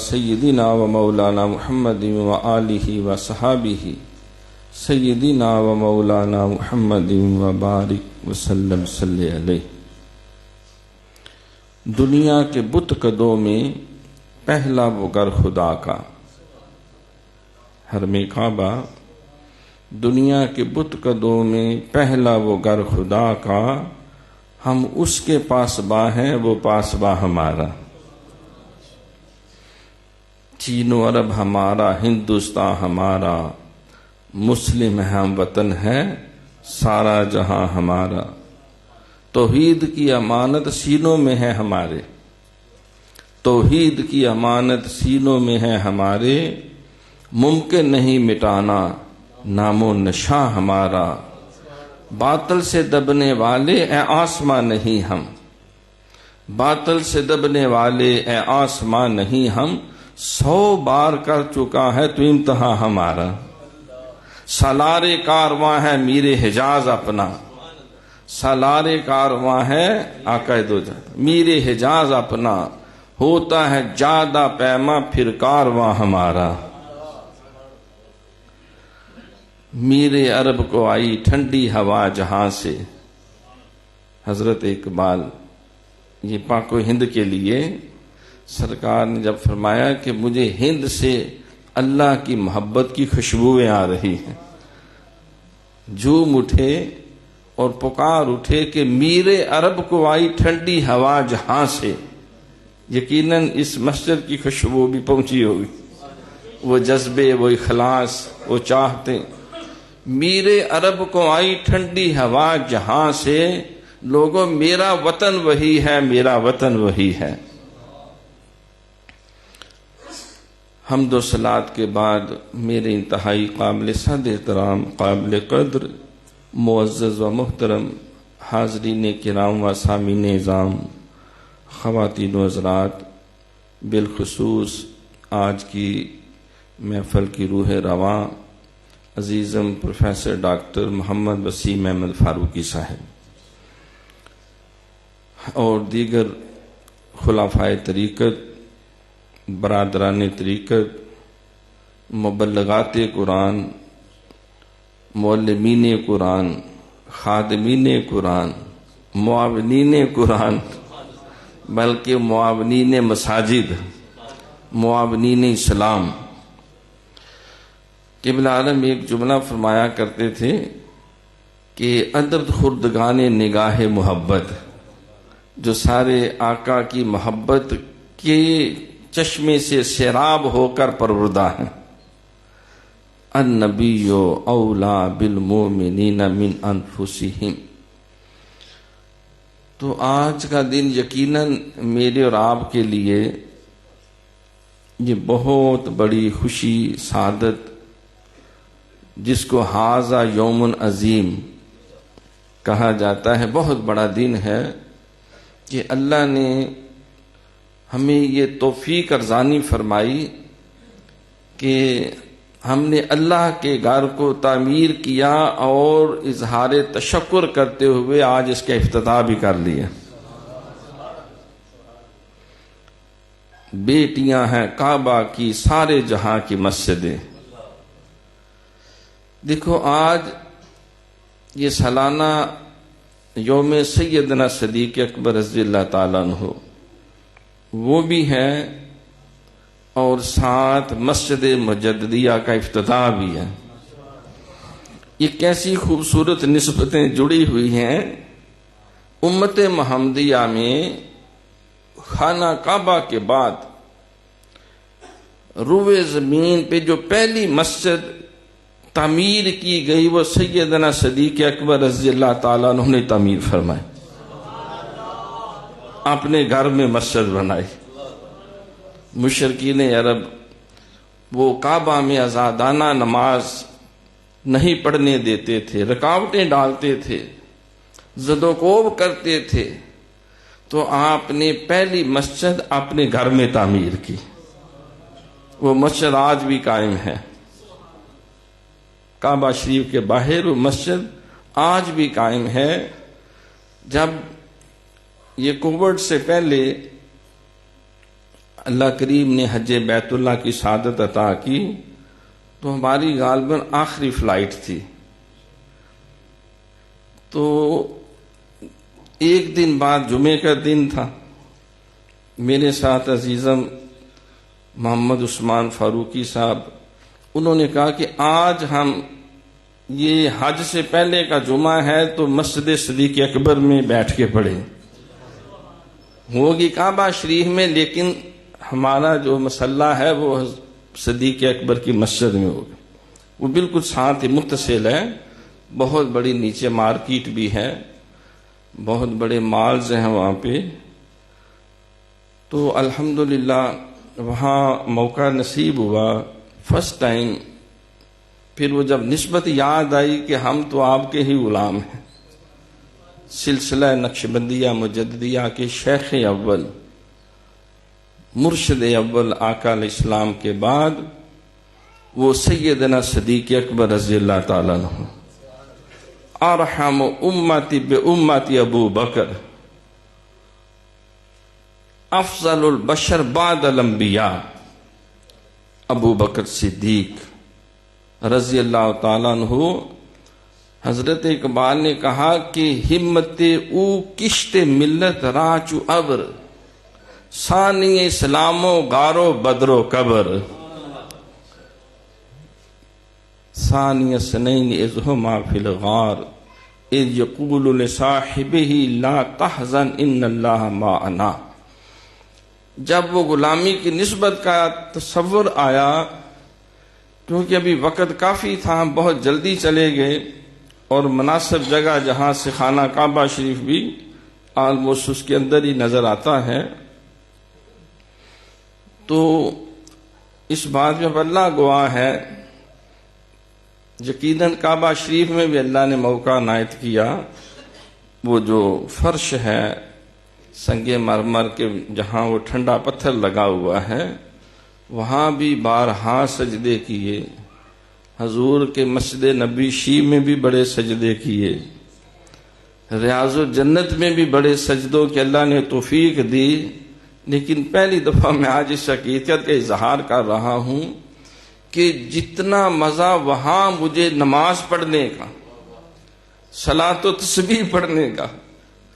سیدنا و مولانا محمد و آلہ و صحابہ سیدنا و مولانا محمد و بارک وسلم صلی علیہ۔ دنیا کے بت قدوں میں پہلا وہ گھر خدا کا، حرم کعبہ دنیا کے بت قدوں میں پہلا وہ گھر خدا کا، ہم اس کے پاسباں ہیں، وہ پاسباں ہمارا۔ چین و عرب ہمارا، ہندوستان ہمارا، مسلم ہم وطن ہے، سارا جہاں ہمارا۔ توحید کی امانت سینوں میں ہے ہمارے، توحید کی امانت سینوں میں ہے ہمارے، ممکن نہیں مٹانا نام و نشاں ہمارا۔ باطل سے دبنے والے اے آسمان نہیں ہم، باطل سے دبنے والے اے آسمان نہیں ہم، 100 بار کر چکا ہے تو امتحان ہمارا۔ سالار کارواں ہے میر حجاز اپنا، سالار کارواں ہے آقا دو جہاں میر حجاز اپنا، ہوتا ہے جادہ پیما پھر کارواں ہمارا۔ میر عرب کو آئی ٹھنڈی ہوا جہاں سے، حضرت اقبال یہ پاک و ہند کے لیے سرکار نے جب فرمایا کہ مجھے ہند سے اللہ کی محبت کی خوشبوئیں آ رہی ہیں، جھوم اٹھے اور پکار اٹھے کہ میر عرب کو آئی ٹھنڈی ہوا جہاں سے، یقیناً اس مسجد کی خوشبو بھی پہنچی ہوگی، وہ جذبے، وہ اخلاص، وہ چاہتے۔ میر عرب کو آئی ٹھنڈی ہوا جہاں سے، لوگوں میرا وطن وہی ہے، میرا وطن وہی ہے۔ حمد و صلات کے بعد میرے انتہائی قابل صد احترام، قابل قدر، معزز و محترم حاضرین کرام و سامعین اعظام، خواتین و حضرات، بالخصوص آج کی محفل کی روح رواں عزیزم پروفیسر ڈاکٹر محمد وسیم احمد فاروقی صاحب اور دیگر خلفائے طریقت، برادران طریقت، مبلغات قرآن، معلمین قرآن، خادمین قرآن، معاونین قرآن، بلکہ معاونین مساجد، معاونین اسلام۔ قبلہ عالم ایک جملہ فرمایا کرتے تھے کہ عدد خردگان نگاہ محبت، جو سارے آقا کی محبت کے چشمے سے سیراب ہو کر پروردہ ہیں۔ النبی اولا بالمؤمنین من انفسہم۔ تو آج کا دن یقیناً میرے اور آپ کے لیے یہ بہت بڑی خوشی، سعادت، جس کو ھذا یوم عظیم کہا جاتا ہے، بہت بڑا دن ہے کہ اللہ نے ہمیں یہ توفیق ارزانی فرمائی کہ ہم نے اللہ کے گھر کو تعمیر کیا اور اظہار تشکر کرتے ہوئے آج اس کا افتتاح بھی کر لیا۔ بیٹیاں ہیں کعبہ کی، سارے جہاں کی مسجدیں۔ دیکھو آج یہ سالانہ یوم سیدنا صدیق اکبر رضی اللہ تعالیٰ عنہ وہ بھی ہے، اور ساتھ مسجد مجددیہ کا افتتاح بھی ہے۔ یہ کیسی خوبصورت نسبتیں جڑی ہوئی ہیں۔ امت محمدیہ میں خانہ کعبہ کے بعد روئے زمین پہ جو پہلی مسجد تعمیر کی گئی وہ سیدنا صدیق اکبر رضی اللہ تعالیٰ عنہ نے تعمیر فرمائی، اپنے گھر میں مسجد بنائی۔ مشرکین عرب وہ کعبہ میں آزادانہ نماز نہیں پڑھنے دیتے تھے، رکاوٹیں ڈالتے تھے، زد و کوب کرتے تھے، تو آپ نے پہلی مسجد اپنے گھر میں تعمیر کی۔ وہ مسجد آج بھی قائم ہے، کعبہ شریف کے باہر وہ مسجد آج بھی قائم ہے۔ جب یہ کووڈ سے پہلے اللہ کریم نے حج بیت اللہ کی سعادت عطا کی تو ہماری غالباً آخری فلائٹ تھی. تو ایک دن بعد جمعے کا دن تھا. میرے ساتھ عزیزم محمد عثمان فاروقی صاحب، انہوں نے کہا کہ آج ہم یہ حج سے پہلے کا جمعہ ہے تو مسجد صدیق اکبر میں بیٹھ کے پڑھیں. ہوگی کعبہ شریف میں، لیکن ہمارا جو مسلح ہے وہ صدیق اکبر کی مسجد میں ہوگا. وہ بالکل ساتھ ہی متصل ہے. بہت بڑی نیچے مارکیٹ بھی ہے، بہت بڑے مالز ہیں وہاں پہ. تو الحمدللہ وہاں موقع نصیب ہوا فرسٹ ٹائم. پھر وہ جب نسبت یاد آئی کہ ہم تو آپ کے ہی غلام ہیں، سلسلہ نقشبندیہ مجددیہ کے شیخ اول مرشد اول آقا علیہ السلام کے بعد وہ سیدنا صدیق اکبر رضی اللہ تعالیٰ عنہ، ارحم امتی بامتی ابو بکر، افضل البشر بعد الانبیاء، ابو بکر صدیق رضی اللہ تعالیٰ عنہ. حضرت اقبال نے کہا کہ ہمت او کشت ملت راچو ابر، ثانی اسلام و غارو بدر و قبر، ثانی سنین اذ ہما فی الغار اذ یقول لصاحبہ لا تحزن ان اللہ معنا. جب وہ غلامی کی نسبت کا تصور آیا، کیونکہ ابھی وقت کافی تھا، ہم بہت جلدی چلے گئے اور مناسب جگہ جہاں سے خانہ کعبہ شریف بھی آلموسٹ اس کے اندر ہی نظر آتا ہے. تو اس بات میں اللہ گواہ ہے، یقیناً کعبہ شریف میں بھی اللہ نے موقع عنایت کیا. وہ جو فرش ہے سنگ مرمر کے، جہاں وہ ٹھنڈا پتھر لگا ہوا ہے، وہاں بھی بارہا سجدے کیے. حضور کے مسجد نبی شی میں بھی بڑے سجدے کیے. ریاض الجنت میں بھی بڑے سجدوں کے اللہ نے توفیق دی. لیکن پہلی دفعہ میں آج اس حقیقت کا اظہار کر رہا ہوں کہ جتنا مزہ وہاں مجھے نماز پڑھنے کا، صلاۃ و تسبیح پڑھنے کا،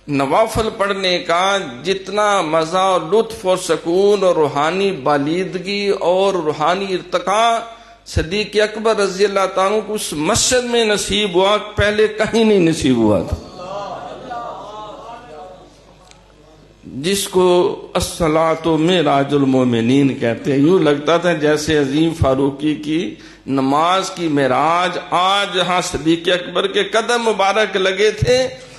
نوافل پڑھنے کا، جتنا مزہ اور لطف اور سکون اور روحانی بالیدگی اور روحانی ارتقاء صدیق اکبر رضی اللہ تعالیٰ کو اس مسجد میں نصیب ہوا، پہلے کہیں نہیں نصیب ہوا تھا. جس کو الصلاۃ معراج المومنین کہتے ہیں. یوں لگتا تھا جیسے عظیم فاروقی کی نماز کی معراج آج جہاں صدیق اکبر کے قدم مبارک لگے تھے،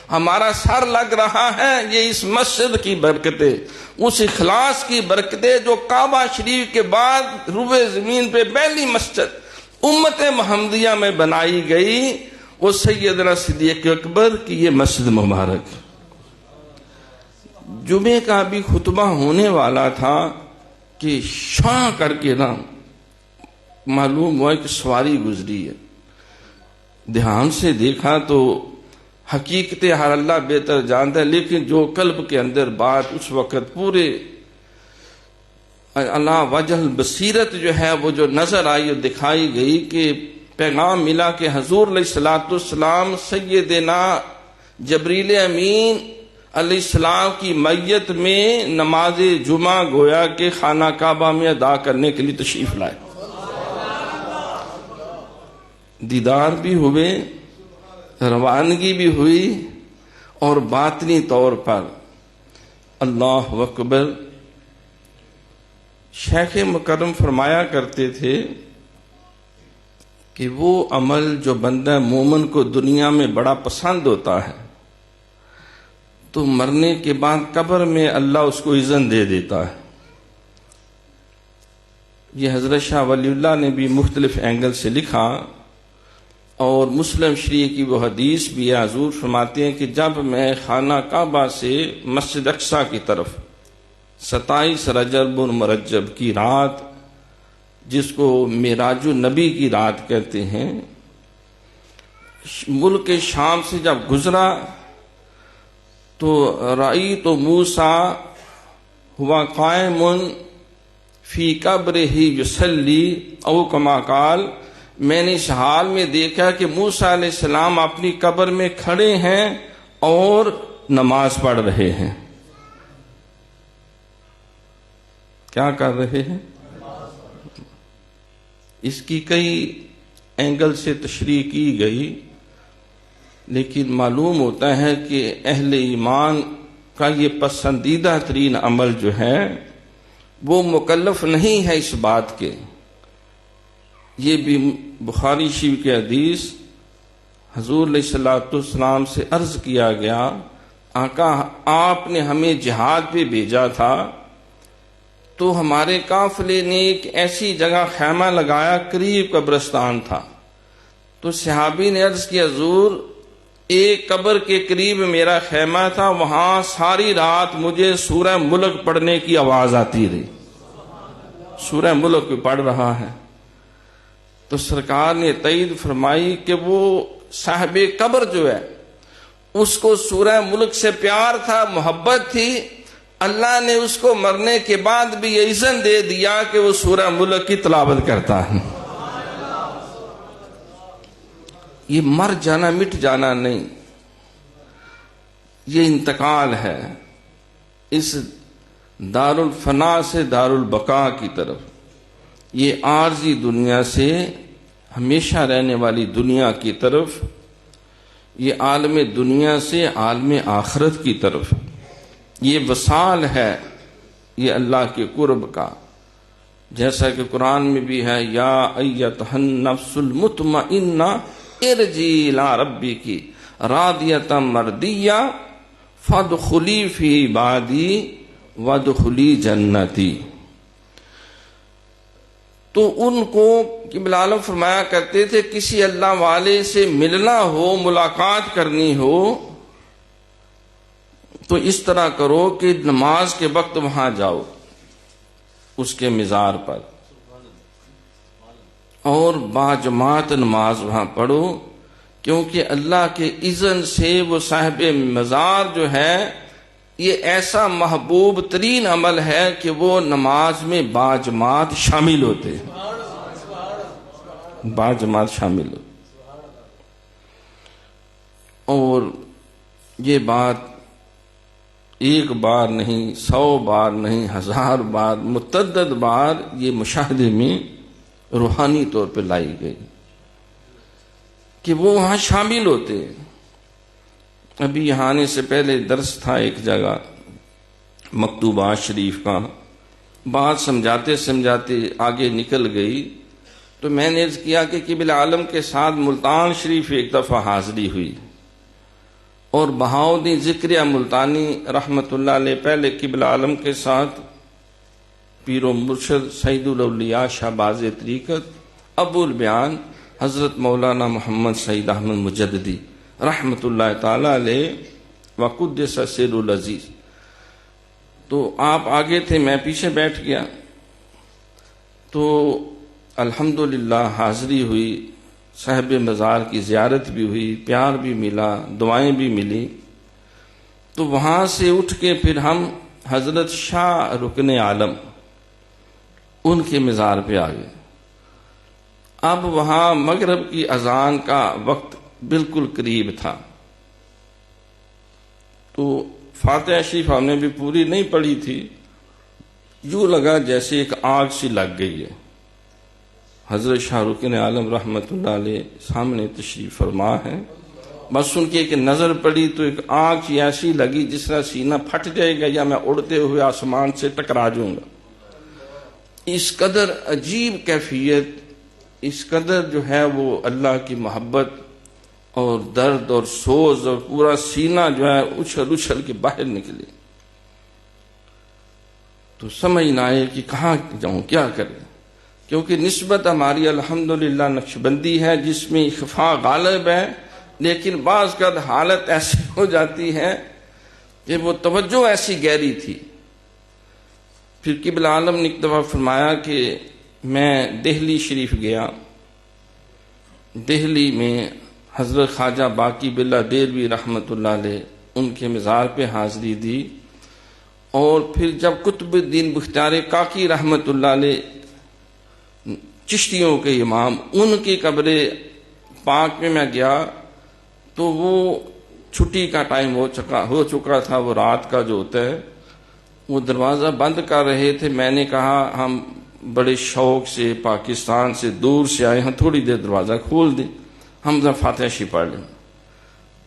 ہمارا سر لگ رہا ہے. یہ اس مسجد کی برکتیں، اس اخلاص کی برکتیں جو کعبہ شریف کے بعد روئے زمین پہ پہلی مسجد امت محمدیہ میں بنائی گئی، وہ سیدنا صدیق اکبر کی یہ مسجد مبارک. جمعے کا بھی خطبہ ہونے والا تھا کہ شاں کر کے نا معلوم ہوا کہ سواری گزری ہے. دھیان سے دیکھا تو حقیقتیں ہر اللہ بہتر جانتا ہے، لیکن جو قلب کے اندر بات اس وقت پورے اللہ وجہ بصیرت جو ہے وہ جو نظر آئی اور دکھائی گئی کہ پیغام ملا کہ حضور علیہ السلام سیدنا جبریل امین علیہ السلام کی میت میں نماز جمعہ گویا کہ خانہ کعبہ میں ادا کرنے کے لیے تشریف لائے. دیدار بھی ہوئے، روانگی بھی ہوئی، اور باطنی طور پر اللہ اکبر. شیخ مکرم فرمایا کرتے تھے کہ وہ عمل جو بندہ مومن کو دنیا میں بڑا پسند ہوتا ہے تو مرنے کے بعد قبر میں اللہ اس کو اذن دے دیتا ہے. یہ حضرت شاہ ولی اللہ نے بھی مختلف اینگل سے لکھا، اور مسلم شریف کی وہ حدیث بھی ہے. حضور فرماتے ہیں کہ جب میں خانہ کعبہ سے مسجد اقصی کی طرف 27 رجب المرجب کی رات، جس کو معراج النبی کی رات کہتے ہیں، ملک شام سے جب گزرا تو رأیت موسیٰ ہوا قائم فی قبرہ یصلی او کما قال، میں نے اس حال میں دیکھا کہ موسیٰ علیہ السلام اپنی قبر میں کھڑے ہیں اور نماز پڑھ رہے ہیں۔ کیا کر رہے ہیں؟ اس کی کئی اینگل سے تشریح کی گئی، لیکن معلوم ہوتا ہے کہ اہل ایمان کا یہ پسندیدہ ترین عمل جو ہے وہ مکلف نہیں ہے اس بات کے۔ یہ بھی بخاری شریف کے حدیث، حضور علیہ الصلوۃ والسلام سے عرض کیا گیا، آقا آپ نے ہمیں جہاد پہ بھیجا تھا تو ہمارے قافلے نے ایک ایسی جگہ خیمہ لگایا، قریب قبرستان تھا، تو صحابی نے عرض کیا حضور ایک قبر کے قریب میرا خیمہ تھا، وہاں ساری رات مجھے سورہ ملک پڑھنے کی آواز آتی رہی، سورہ ملک پڑھ رہا ہے۔ تو سرکار نے تائید فرمائی کہ وہ صاحب قبر جو ہے اس کو سورہ ملک سے پیار تھا، محبت تھی، اللہ نے اس کو مرنے کے بعد بھی یہ اذن دے دیا کہ وہ سورہ ملک کی تلاوت کرتا ہے۔ یہ مر جانا مٹ جانا نہیں، یہ انتقال ہے اس دار الفنا سے دار البقاء کی طرف، یہ عارضی دنیا سے ہمیشہ رہنے والی دنیا کی طرف، یہ عالم دنیا سے عالم آخرت کی طرف، یہ وصال ہے یہ اللہ کے قرب کا، جیسا کہ قرآن میں بھی ہے یا ایتھا النفس المطمئنہ ارجعی الی ربک راضیۃ مرضیہ فادخلی فی عبادی وادخلی جنتی۔ تو ان کو قبلہ عالم فرمایا کرتے تھے کسی اللہ والے سے ملنا ہو، ملاقات کرنی ہو تو اس طرح کرو کہ نماز کے وقت وہاں جاؤ اس کے مزار پر اور باجماعت نماز وہاں پڑھو، کیونکہ اللہ کے اذن سے وہ صاحب مزار جو ہے یہ ایسا محبوب ترین عمل ہے کہ وہ نماز میں باجماعت شامل ہوتے ہیں، باجماعت شامل ہوتے، اور یہ بات ایک بار نہیں، 100 بار نہیں، 1000 بار، متعدد بار یہ مشاہدے میں روحانی طور پہ لائی گئی کہ وہ وہاں شامل ہوتے ہیں۔ ابھی یہاں آنے سے پہلے درس تھا ایک جگہ مکتوبات شریف کا، بات سمجھاتے سمجھاتے آگے نکل گئی تو میں نے عرض کیا کہ قبلہ عالم کے ساتھ ملتان شریف ایک دفعہ حاضری ہوئی، اور بہاؤالدین ذکریہ ملتانی رحمت اللہ علیہ پہلے قبلہ عالم کے ساتھ پیر و مرشد سید الاولیاء شہباز طریقت ابو البیان حضرت مولانا محمد سعید احمد مجددی رحمت اللہ تعالی علیہ وقدس سر العزیز، تو آپ آگے تھے میں پیچھے بیٹھ گیا، تو الحمدللہ حاضری ہوئی، صاحب مزار کی زیارت بھی ہوئی، پیار بھی ملا، دعائیں بھی ملی۔ تو وہاں سے اٹھ کے پھر ہم حضرت شاہ رکن عالم ان کے مزار پہ آ گئے۔ اب وہاں مغرب کی اذان کا وقت بالکل قریب تھا، تو فاتحہ شریف ہم نے بھی پوری نہیں پڑھی تھی، یوں لگا جیسے ایک آگ سی لگ گئی ہے۔ حضرت شاہ رکن عالم رحمت اللہ علیہ سامنے تشریف فرما ہے، بس ان کی ایک نظر پڑی تو ایک آگ سی ایسی لگی جس طرح سینہ پھٹ جائے گا یا میں اڑتے ہوئے آسمان سے ٹکرا جاؤں گا۔ اس قدر عجیب کیفیت، اس قدر جو ہے وہ اللہ کی محبت اور درد اور سوز، اور پورا سینہ جو ہے اچھل اچھل کے باہر نکلے، تو سمجھ نہ آئے کہ کہاں جاؤں، کیا کریں، کیونکہ نسبت ہماری الحمدللہ نقشبندی ہے جس میں اخفاء غالب ہے، لیکن بعض کا حالت ایسی ہو جاتی ہے کہ وہ توجہ ایسی گہری تھی۔ پھر قبلہ عالم نے ایک دفعہ فرمایا کہ میں دہلی شریف گیا، دہلی میں حضرت خواجہ باقی باللہ دہلوی رحمت اللہ علیہ ان کے مزار پہ حاضری دی، اور پھر جب قطب الدین بختیار کاکی رحمت اللہ علیہ چشتیوں کے امام، ان کی قبر پاک میں گیا تو وہ چھٹی کا ٹائم ہو چکا تھا، وہ رات کا جو ہوتا ہے، وہ دروازہ بند کر رہے تھے۔ میں نے کہا ہم بڑے شوق سے پاکستان سے دور سے آئے ہیں، تھوڑی دیر دروازہ کھول دیں، ہم ذرا فاتحہ شریف پڑھ لیں۔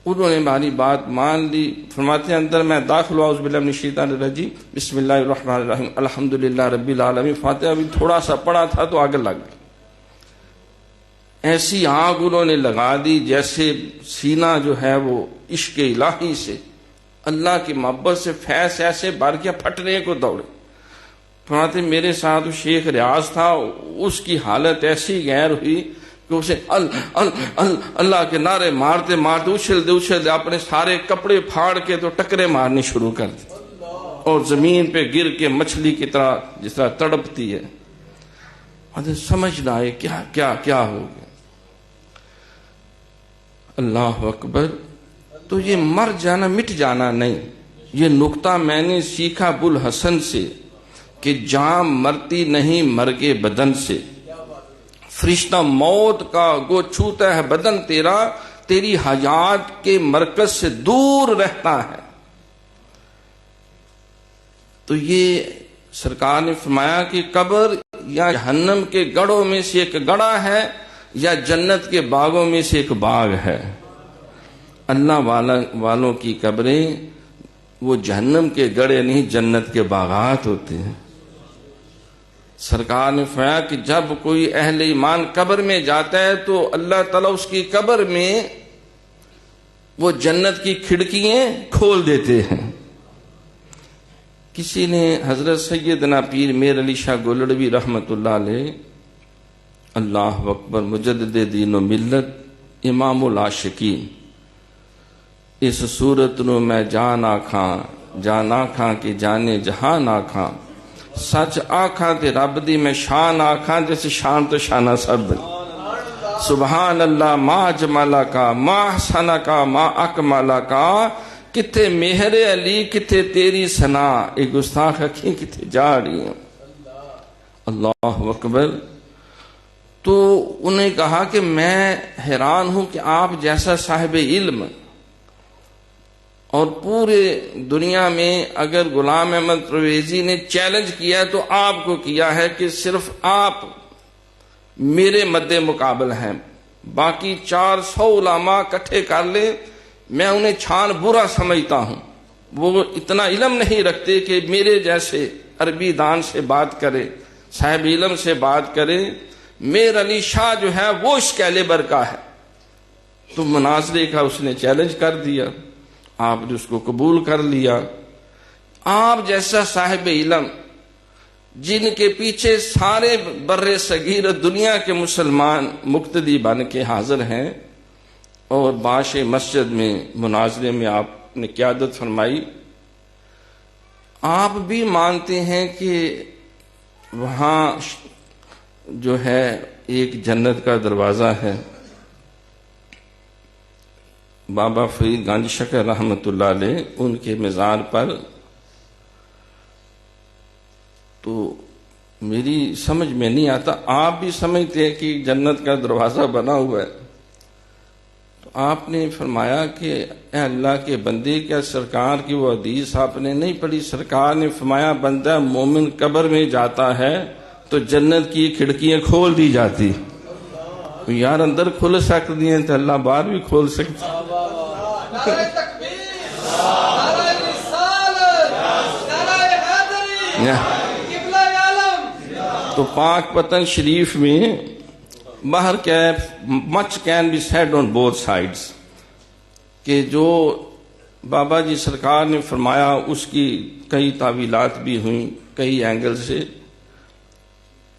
انہوں نے ہماری بات مان لی۔ فرماتے ہیں اندر میں داخل ہوا، اعوذ باللہ من الشیطان الرجیم، بسم اللہ الرحمن الرحیم، الحمدللہ رب العالمین، فاتحہ بھی تھوڑا سا پڑھا تھا تو آگے لگ گئی۔ ایسی آگ انہوں نے لگا دی جیسے سینہ جو ہے وہ عشق الہی سے، اللہ کی محبت سے فیض ایسے بھر کے پھٹنے کو دوڑے۔ فرماتے میرے ساتھ شیخ ریاض تھا، اس کی حالت ایسی غیر ہوئی کہ اسے اللہ کے نعرے مارتے مارتے اچھلتے اپنے سارے کپڑے پھاڑ کے تو ٹکرے مارنی شروع کر دی، اور زمین پہ گر کے مچھلی کی طرح جس طرح تڑپتی ہے۔ سمجھ نہ آئے کیا کیا کیا ہو گیا۔ اللہ اکبر۔ تو یہ مر جانا مٹ جانا نہیں، یہ نقطہ میں نے سیکھا ابوالحسن سے کہ جان مرتی نہیں مرگے بدن سے، فرشتہ موت کا گو چھوتا ہے بدن تیرا، تیری حیات کے مرکز سے دور رہتا ہے۔ تو یہ سرکار نے فرمایا کہ قبر یا جہنم کے گڑھوں میں سے ایک گڑھا ہے یا جنت کے باغوں میں سے ایک باغ ہے۔ اللہ والوں کی قبریں وہ جہنم کے گڑھے نہیں، جنت کے باغات ہوتے ہیں۔ سرکار نے فرمایا کہ جب کوئی اہل ایمان قبر میں جاتا ہے تو اللہ تعالیٰ اس کی قبر میں وہ جنت کی کھڑکیاں کھول دیتے ہیں۔ کسی نے حضرت سیدنا پیر میر علی شاہ گولڑوی رحمت اللہ علیہ، اللہ اکبر، مجدد دین و ملت، امام العاشقین، اس صورت نو میں جان آکھاں کہ جانے جہان آکھاں، سچ آکھاں تے رب دی میں شان آکھاں، جیسے شان تو شانہ سب۔ سبحان اللہ ما اجملا کا، ما احسنا کا، ما اکملا کا، کتے مہر علی کتے تیری ثنا، ایک گستاخ اکھیں کتے جا رہی ہیں۔ اللہ اکبر۔ تو انہیں کہا کہ میں حیران ہوں کہ آپ جیسا صاحب علم، اور پورے دنیا میں اگر غلام احمد پرویزی نے چیلنج کیا تو آپ کو کیا ہے کہ صرف آپ میرے مد مقابل ہیں، باقی 400 علماء اکٹھے کر لے میں انہیں چھان برا سمجھتا ہوں، وہ اتنا علم نہیں رکھتے کہ میرے جیسے عربی دان سے بات کرے، صاحب علم سے بات کرے۔ میر علی شاہ جو ہے وہ اس کیلیبر کا ہے۔ تو مناظرے کا اس نے چیلنج کر دیا، آپ نے اس کو قبول کر لیا۔ آپ جیسا صاحب علم جن کے پیچھے سارے بر صغیر دنیا کے مسلمان مقتدی بن کے حاضر ہیں، اور باش مسجد میں مناظرے میں آپ نے قیادت فرمائی، آپ بھی مانتے ہیں کہ وہاں جو ہے ایک جنت کا دروازہ ہے۔ بابا فرید گنج شکر رحمت اللہ علیہ ان کے مزار پر، تو میری سمجھ میں نہیں آتا، آپ بھی سمجھتے ہیں کہ جنت کا دروازہ بنا ہوا ہے، تو آپ نے فرمایا کہ اے اللہ کے بندے، کیا سرکار کی وہ حدیث آپ نے نہیں پڑھی؟ سرکار نے فرمایا بندہ مومن قبر میں جاتا ہے تو جنت کی کھڑکیاں کھول دی جاتی، یار اندر کھل سکتی ہیں تو اللہ باہر بھی کھول سکتا۔ تو پاک پتن شریف میں باہر much can be said on both sides، کہ جو بابا جی سرکار نے فرمایا اس کی کئی تعویلات بھی ہوئیں کئی اینگل سے۔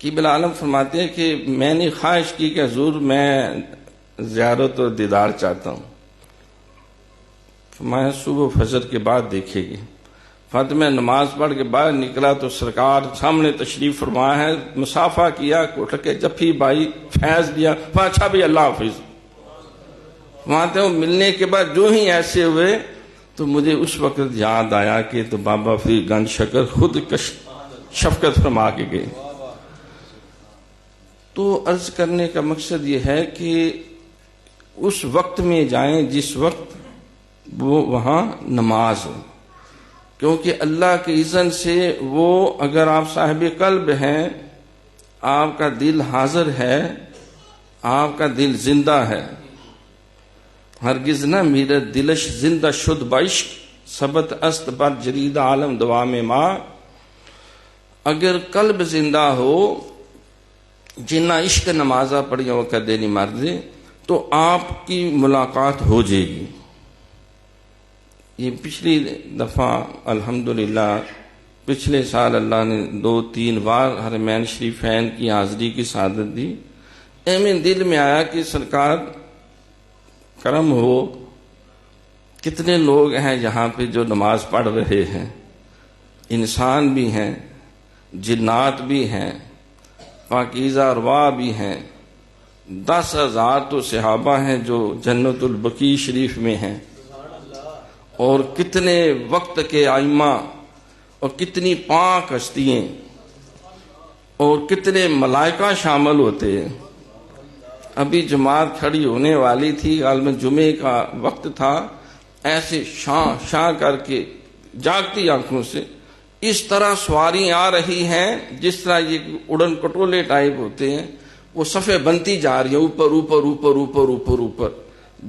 قبلہ عالم فرماتے ہیں کہ میں نے خواہش کی کہ حضور میں زیارت اور دیدار چاہتا ہوں، فرمایا صبح فجر کے بعد دیکھے گی۔ فاطمہ نماز پڑھ کے باہر نکلا تو سرکار سامنے تشریف فرمایا ہے، مسافہ کیا، اٹھ کے جفی بھائی، فیض دیا، اچھا بھی اللہ حافظ۔ فرماتے ہیں ملنے کے بعد جو ہی ایسے ہوئے تو مجھے اس وقت یاد آیا کہ تو بابا فرید گنج شکر خود شفقت فرما کے گئے. تو عرض کرنے کا مقصد یہ ہے کہ اس وقت میں جائیں جس وقت وہ وہاں نماز ہو، کیونکہ اللہ کے اذن سے وہ اگر آپ صاحب قلب ہیں، آپ کا دل حاضر ہے، آپ کا دل زندہ ہے. ہرگز نہ میرا دلش زندہ شد بعشق، ثبت است بر جرید عالم دعا میں ماں. اگر قلب زندہ ہو، جنہ عشق نمازہ پڑھیا وہ کدے نہیں مردے، تو آپ کی ملاقات ہو جائے گی. یہ پچھلی دفعہ الحمدللہ پچھلے سال اللہ نے 2-3 بار حرمین شریفین کی حاضری کی سعادت دی. میں دل میں آیا کہ سرکار کرم ہو، کتنے لوگ ہیں یہاں پہ جو نماز پڑھ رہے ہیں، انسان بھی ہیں، جنات بھی ہیں، پاکیزہ ارواح بھی ہیں. 10,000 تو صحابہ ہیں جو جنت البقیع شریف میں ہیں، اور کتنے وقت کے ائمہ اور کتنی پاک ہستیاں اور کتنے ملائکہ شامل ہوتے ہیں. ابھی جماعت کھڑی ہونے والی تھی، عالم جمعے کا وقت تھا، ایسے شاں کر کے جاگتی آنکھوں سے اس طرح سواری آ رہی ہیں جس طرح یہ اڑن کٹولے ٹائپ ہوتے ہیں، وہ صفیں بنتی جا رہی ہیں اوپر اوپر اوپر اوپر اوپر اوپر،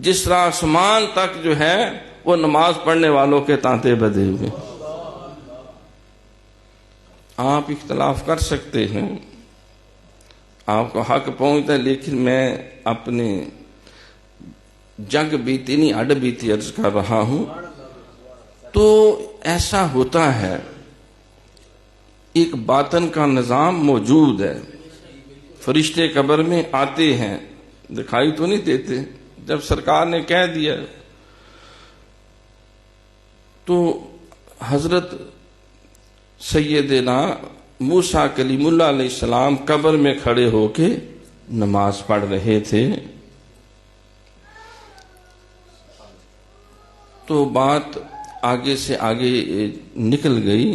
جس طرح آسمان تک جو ہے وہ نماز پڑھنے والوں کے تانتے بدے ہوئے. آپ اختلاف کر سکتے ہیں، آپ کو حق پہنچتا ہے، لیکن میں اپنے جگ بیتی نہیں اڈ بیتی عرض کر رہا ہوں. تو ایسا ہوتا ہے، ایک باطن کا نظام موجود ہے. فرشتے قبر میں آتے ہیں، دکھائی تو نہیں دیتے. جب سرکار نے کہہ دیا تو حضرت سیدنا موسیٰ کلیم اللہ علیہ السلام قبر میں کھڑے ہو کے نماز پڑھ رہے تھے. تو بات آگے سے آگے نکل گئی.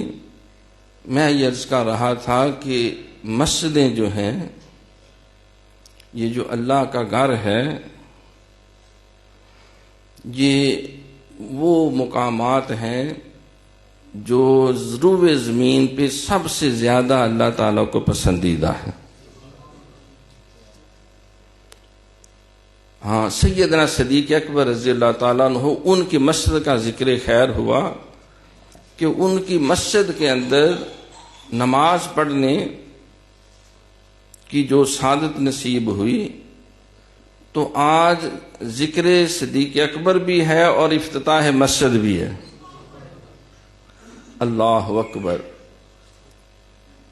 میں یہ عرض کر رہا تھا کہ مسجدیں جو ہیں، یہ جو اللہ کا گھر ہے، یہ وہ مقامات ہیں جو روئے زمین پہ سب سے زیادہ اللہ تعالیٰ کو پسندیدہ ہے. ہاں، سیدنا صدیق اکبر رضی اللہ تعالیٰ عنہ، ان کی مسجد کا ذکر خیر ہوا کہ ان کی مسجد کے اندر نماز پڑھنے کی جو سعادت نصیب ہوئی، تو آج ذکر صدیق اکبر بھی ہے اور افتتاح مسجد بھی ہے. اللہ اکبر.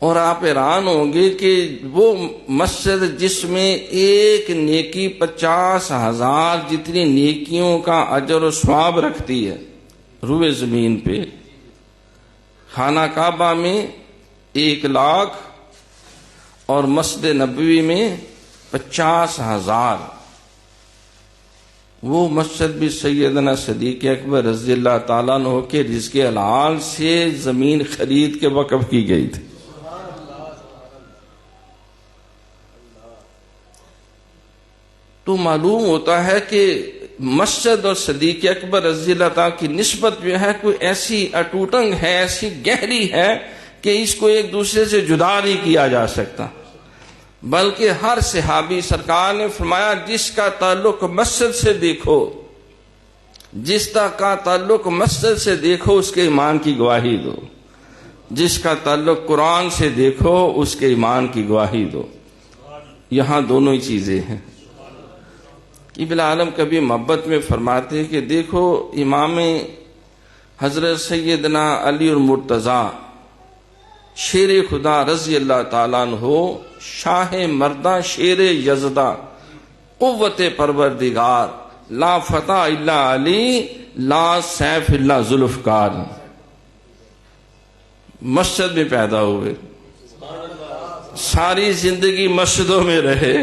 اور آپ حیران ہوں گے کہ وہ مسجد جس میں ایک نیکی 50,000 جتنی نیکیوں کا اجر و ثواب رکھتی ہے روئے زمین پہ، خانہ کعبہ میں 1,00,000 اور مسجد نبوی میں 50,000. وہ مسجد بھی سیدنا صدیق اکبر رضی اللہ تعالیٰ عنہ کے رزق حلال سے زمین خرید کے وقف کی گئی تھی. تو معلوم ہوتا ہے کہ مسجد اور صدیق اکبر رضی اللہ تعالیٰ کی نسبت جو ہے کوئی ایسی اٹوٹنگ ہے، ایسی گہری ہے کہ اس کو ایک دوسرے سے جدا نہیں کیا جا سکتا. بلکہ ہر صحابی، سرکار نے فرمایا جس کا تعلق مسجد سے دیکھو، جس کا تعلق مسجد سے دیکھو اس کے ایمان کی گواہی دو، جس کا تعلق قرآن سے دیکھو اس کے ایمان کی گواہی دو. یہاں دونوں ہی چیزیں ہیں. ابن عالم کبھی محبت میں فرماتے کہ دیکھو امام حضرت سیدنا علی المرتضیٰ شیر خدا رضی اللہ تعالیٰ عنہ، شاہ مردہ شیر یزدہ، قوت پروردگار، لا فتح الا علی، لا سیف الا ذوالفقار، مسجد میں پیدا ہوئے، ساری زندگی مسجدوں میں رہے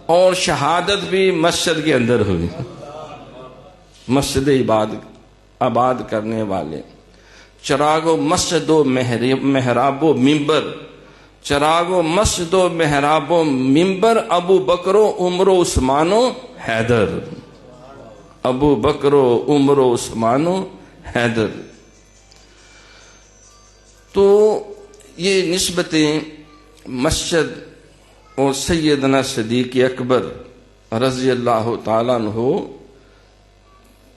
اور شہادت بھی مسجد کے اندر ہوئی. مسجد عبادت آباد کرنے والے، چراغ و مسجد و محراب و ممبر، چراغ و مسجد و محراب و ممبر، ابو بکر و عمر و عثمان و حیدر، ابو بکر و عمر و عثمان و حیدر۔ تو یہ نسبتیں مسجد اور سیدنا صدیق اکبر رضی اللہ تعالیٰ عنہ،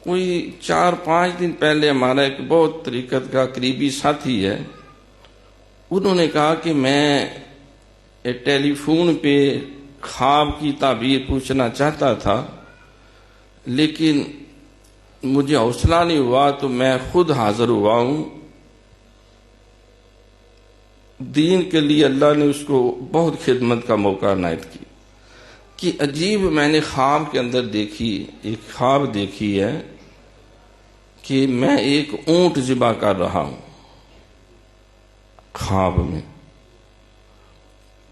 کوئی 4-5 دن پہلے ہمارا ایک بہت طریقت کا قریبی ساتھی ہے، انہوں نے کہا کہ میں ٹیلی فون پہ خواب کی تعبیر پوچھنا چاہتا تھا، لیکن مجھے حوصلہ نہیں ہوا تو میں خود حاضر ہوا ہوں۔ دین کے لیے اللہ نے اس کو بہت خدمت کا موقع عنایت کی کہ عجیب میں نے خواب کے اندر ایک خواب دیکھی ہے کہ میں ایک اونٹ ذبح کر رہا ہوں خواب میں۔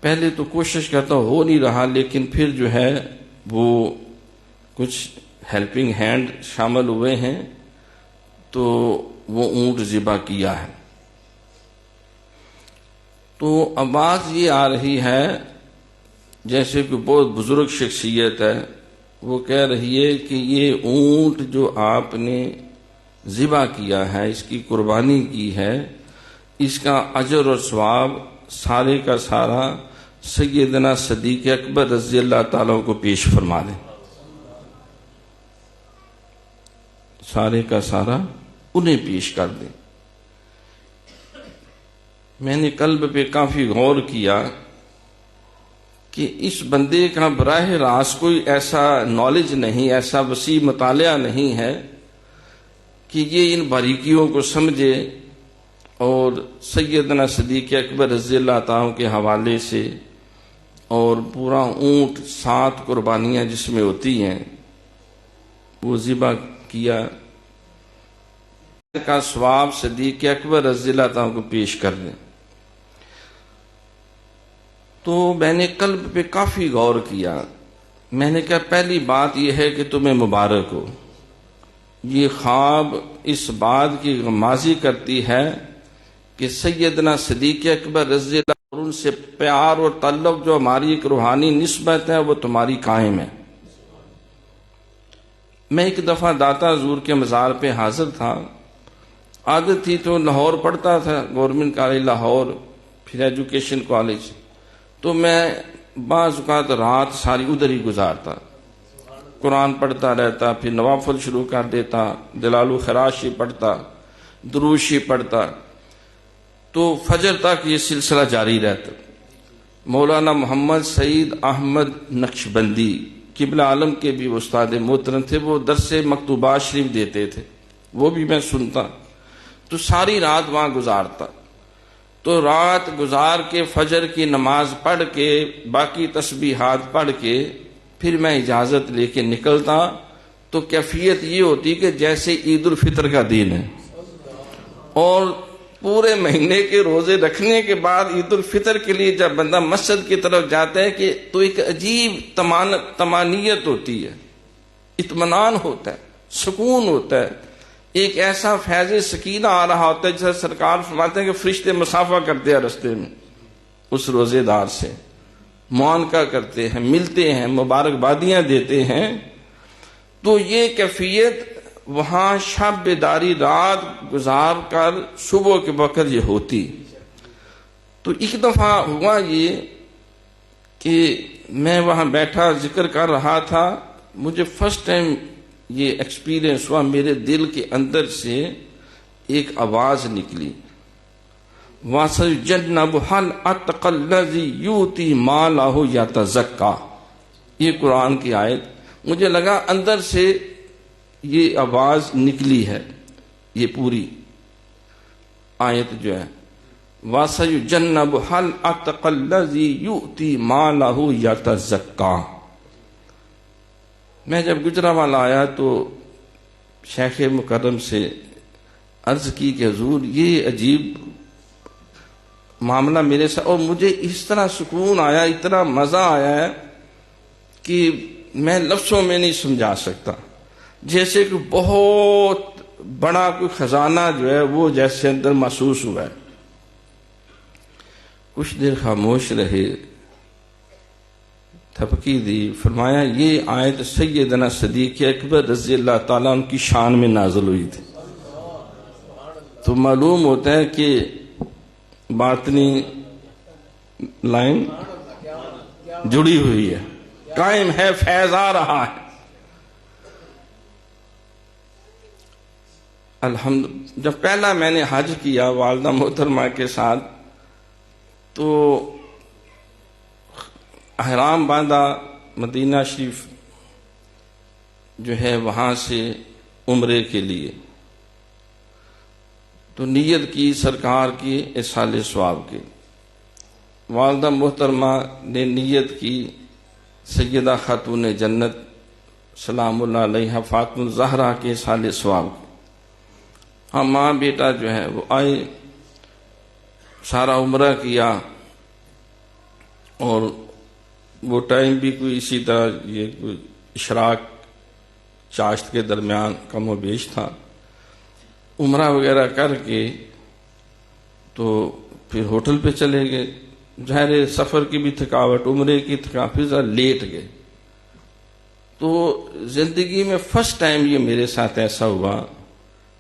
پہلے تو کوشش کرتا ہو نہیں رہا، لیکن پھر جو ہے وہ کچھ ہیلپنگ ہینڈ شامل ہوئے ہیں تو وہ اونٹ ذبح کیا ہے۔ تو آواز یہ آ رہی ہے جیسے کہ بہت بزرگ شخصیت ہے، وہ کہہ رہی ہے کہ یہ اونٹ جو آپ نے ذبح کیا ہے، اس کی قربانی کی ہے، اس کا اجر اور ثواب سارے کا سارا سیدنا صدیق اکبر رضی اللہ تعالیٰ کو پیش فرما دیں، سارے کا سارا انہیں پیش کر دیں۔ میں نے قلب پہ کافی غور کیا کہ اس بندے کا براہ راست کوئی ایسا نالج نہیں، ایسا وسیع مطالعہ نہیں ہے کہ یہ ان باریکیوں کو سمجھے اور سیدنا صدیق اکبر رضی اللہ تعالیٰ کے حوالے سے اور پورا اونٹ 7 قربانیاں جس میں ہوتی ہیں وہ ذبح کیا کا ثواب صدیق اکبر رضی اللہ تعالیٰ کو پیش کر دیں۔ تو میں نے قلب پہ کافی غور کیا، میں نے کہا پہلی بات یہ ہے کہ تمہیں مبارک ہو، یہ خواب اس بات کی غمازی کرتی ہے کہ سیدنا صدیق اکبر رضی اللہ عنہ، ان سے پیار اور تعلق جو ہماری ایک روحانی نسبت ہے وہ تمہاری قائم ہے۔ میں ایک دفعہ داتا حضور کے مزار پہ حاضر تھا، عادت تھی تو لاہور پڑھتا تھا، گورنمنٹ کالج لاہور، پھر ایجوکیشن کالج، تو میں بعض اوقات رات ساری ادھر ہی گزارتا، قرآن پڑھتا رہتا، پھر نوافل شروع کر دیتا، دلال و خراشی پڑھتا، دروشی پڑھتا، تو فجر تک یہ سلسلہ جاری رہتا۔ مولانا محمد سعید احمد نقشبندی قبلہ عالم کے بھی استاد محترم تھے، وہ درس مکتوبات شریف دیتے تھے، وہ بھی میں سنتا، تو ساری رات وہاں گزارتا۔ تو رات گزار کے فجر کی نماز پڑھ کے باقی تسبیحات پڑھ کے پھر میں اجازت لے کے نکلتا، تو کیفیت یہ ہوتی کہ جیسے عید الفطر کا دن ہے، اور پورے مہینے کے روزے رکھنے کے بعد عید الفطر کے لیے جب بندہ مسجد کی طرف جاتا ہے کہ تو ایک عجیب طمانینت ہوتی ہے، اطمینان ہوتا ہے، سکون ہوتا ہے، ایک ایسا فیض سکینہ آ رہا ہوتا ہے جیسے سرکار فرماتے ہیں کہ فرشتے مسافہ کرتے ہیں رستے میں، اس روزے دار سے معانقہ کرتے ہیں، ملتے ہیں، مبارکبادیاں دیتے ہیں۔ تو یہ کیفیت وہاں شب بیداری رات گزار کر صبح کے وقت یہ ہوتی۔ تو ایک دفعہ ہوا یہ کہ میں وہاں بیٹھا ذکر کر رہا تھا، مجھے فرسٹ ٹائم یہ ایکسپیرینس ہوا، میرے دل کے اندر سے ایک آواز نکلی، وَسَيُجَنَّبُهَا الْأَتْقَى الَّذِي يُؤْتِي مَالَهُ يَتَزَكَّىٰ، یہ قرآن کی آیت مجھے لگا اندر سے یہ آواز نکلی ہے، یہ پوری آیت جو ہے وَسَيُجَنَّبُهَا الْأَتْقَى الَّذِي يُؤْتِي مَالَهُ يَتَزَكَّىٰ۔ میں جب گجرانوالہ آیا تو شیخ مکرم سے عرض کی کہ حضور یہ عجیب معاملہ میرے ساتھ، اور مجھے اس طرح سکون آیا، اتنا مزہ آیا ہے کہ میں لفظوں میں نہیں سمجھا سکتا، جیسے کہ بہت بڑا کوئی خزانہ جو ہے وہ جیسے اندر محسوس ہوا ہے. کچھ دیر خاموش رہے، تھپکی دی، فرمایا یہ آیت سیدنا صدیق اکبر رضی اللہ تعالیٰ عنہ کی شان میں نازل ہوئی تھی. تو معلوم ہوتا ہے کہ باطنی لائن جڑی ہوئی ہے، قائم ہے، فیض آ رہا ہے. جب پہلا میں نے حج کیا والدہ محترمہ کے ساتھ تو احرام باندھا، مدینہ شریف جو ہے وہاں سے عمرے کے لیے، تو نیت کی سرکار کی ایصال ثواب کی. والدہ محترمہ نے نیت کی سیدہ خاتون جنت سلام اللہ علیہا فاطمہ الزہرا کے ایصال ثواب کی. ہم ماں بیٹا جو ہے وہ آئے، سارا عمرہ کیا، اور وہ ٹائم بھی کوئی اسی طرح یہ کوئی اشراق چاشت کے درمیان کم و بیش تھا. عمرہ وغیرہ کر کے تو پھر ہوٹل پہ چلے گئے. ظاہر سفر کی بھی تھکاوٹ، عمرے کی تھکاوٹ، لیٹ گئے. تو زندگی میں فرسٹ ٹائم یہ میرے ساتھ ایسا ہوا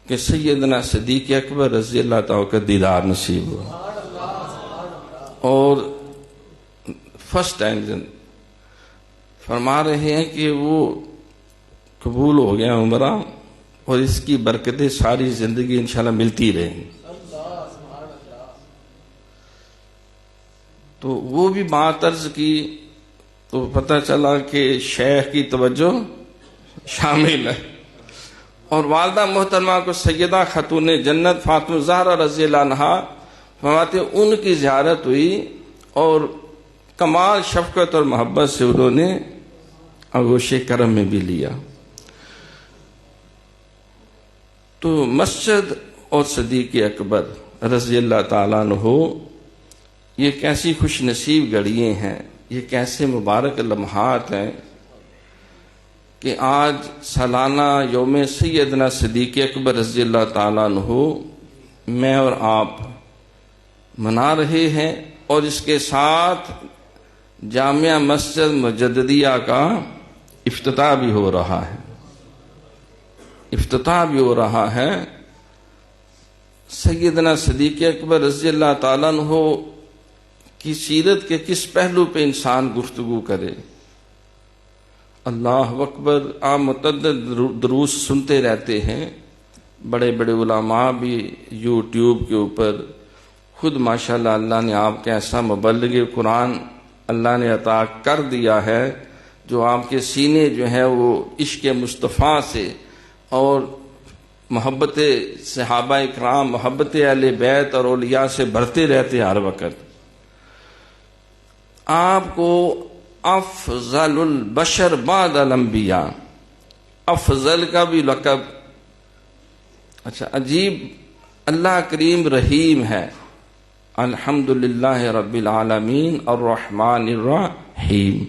کہ سیدنا صدیق اکبر رضی اللہ تعالیٰ کا دیدار نصیب ہوا، اور فرسٹ ٹائم فرما رہے ہیں کہ وہ قبول ہو گیا عمرہ، اور اس کی برکتیں ساری زندگی انشاءاللہ ملتی رہیں. تو وہ بھی بات عرض کی تو پتہ چلا کہ شیخ کی توجہ شامل ہے. اور والدہ محترمہ کو سیدہ خاتون جنت فاطمہ الزہرا رضی اللہ عنہا فرماتے ان کی زیارت ہوئی، اور کمال شفقت اور محبت سے انہوں نے آغوش کرم میں بھی لیا. تو مسجد اور صدیق اکبر رضی اللہ تعالیٰ عنہ یہ کیسی خوش نصیب گھڑیاں ہیں، یہ کیسے مبارک لمحات ہیں کہ آج سالانہ یوم سیدنا صدیق اکبر رضی اللہ تعالیٰ عنہ میں اور آپ منا رہے ہیں، اور اس کے ساتھ جامعہ مسجد مجددیہ کا افتتاح بھی ہو رہا ہے. سیدنا صدیق اکبر رضی اللہ تعالیٰ عنہ کی سیرت کے کس پہلو پہ انسان گفتگو کرے. اللہ اکبر. آپ متعدد دروس سنتے رہتے ہیں، بڑے بڑے علماء بھی یوٹیوب کے اوپر، خود ماشاءاللہ اللہ نے آپ کا ایسا مبلغ قرآن اللہ نے عطا کر دیا ہے جو آپ کے سینے جو ہے وہ عشق مصطفیٰ سے اور محبت صحابہ اکرام، محبت اہل بیت اور اولیاء سے بھرتے رہتے ہر وقت. آپ کو افضل البشر بعد الانبیاء، افضل کا بھی لقب. اچھا عجیب، اللہ کریم رحیم ہے. الحمدللہ رب العالمین الرحمن الرحیم.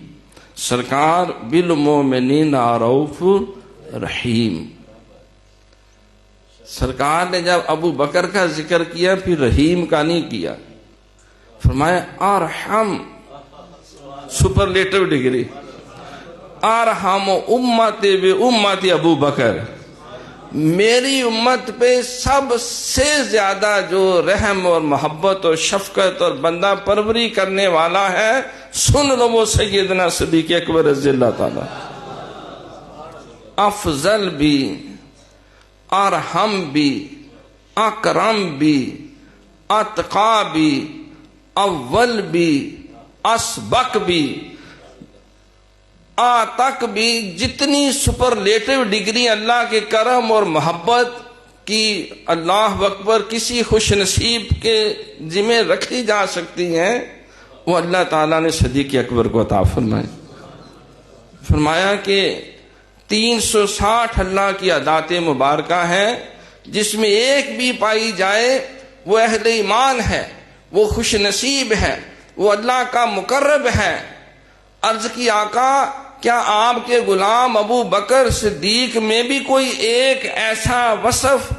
سرکار بالمومنین رؤوف رحیم. سرکار نے جب ابو بکر کا ذکر کیا پھر رحیم کا نہیں کیا، فرمایا ارحم، سپرلیٹو ڈگری، ارحم امتی بی امتی ابو بکر. میری امت پہ سب سے زیادہ جو رحم اور محبت اور شفقت اور بندہ پروری کرنے والا ہے، سن لو، وہ سیدنا صدیق اکبر رضی اللہ تعالی. افضل بھی، ارحم بھی، اکرم بھی، اتقا بھی، اول بھی، اسبق بھی، تک بھی. جتنی سپرلیٹو ڈگری اللہ کے کرم اور محبت کی اللہ اکبر کسی خوش نصیب کے ذمہ رکھی جا سکتی ہیں، وہ اللہ تعالیٰ نے صدیق اکبر کو عطا فرمائے. فرمایا کہ 360 اللہ کی عطاء مبارکہ ہیں، جس میں ایک بھی پائی جائے وہ اہل ایمان ہے، وہ خوش نصیب ہے، وہ اللہ کا مقرب ہے. عرض کی آقا کیا آپ کے غلام ابو بکر صدیق میں بھی کوئی ایک ایسا وصف،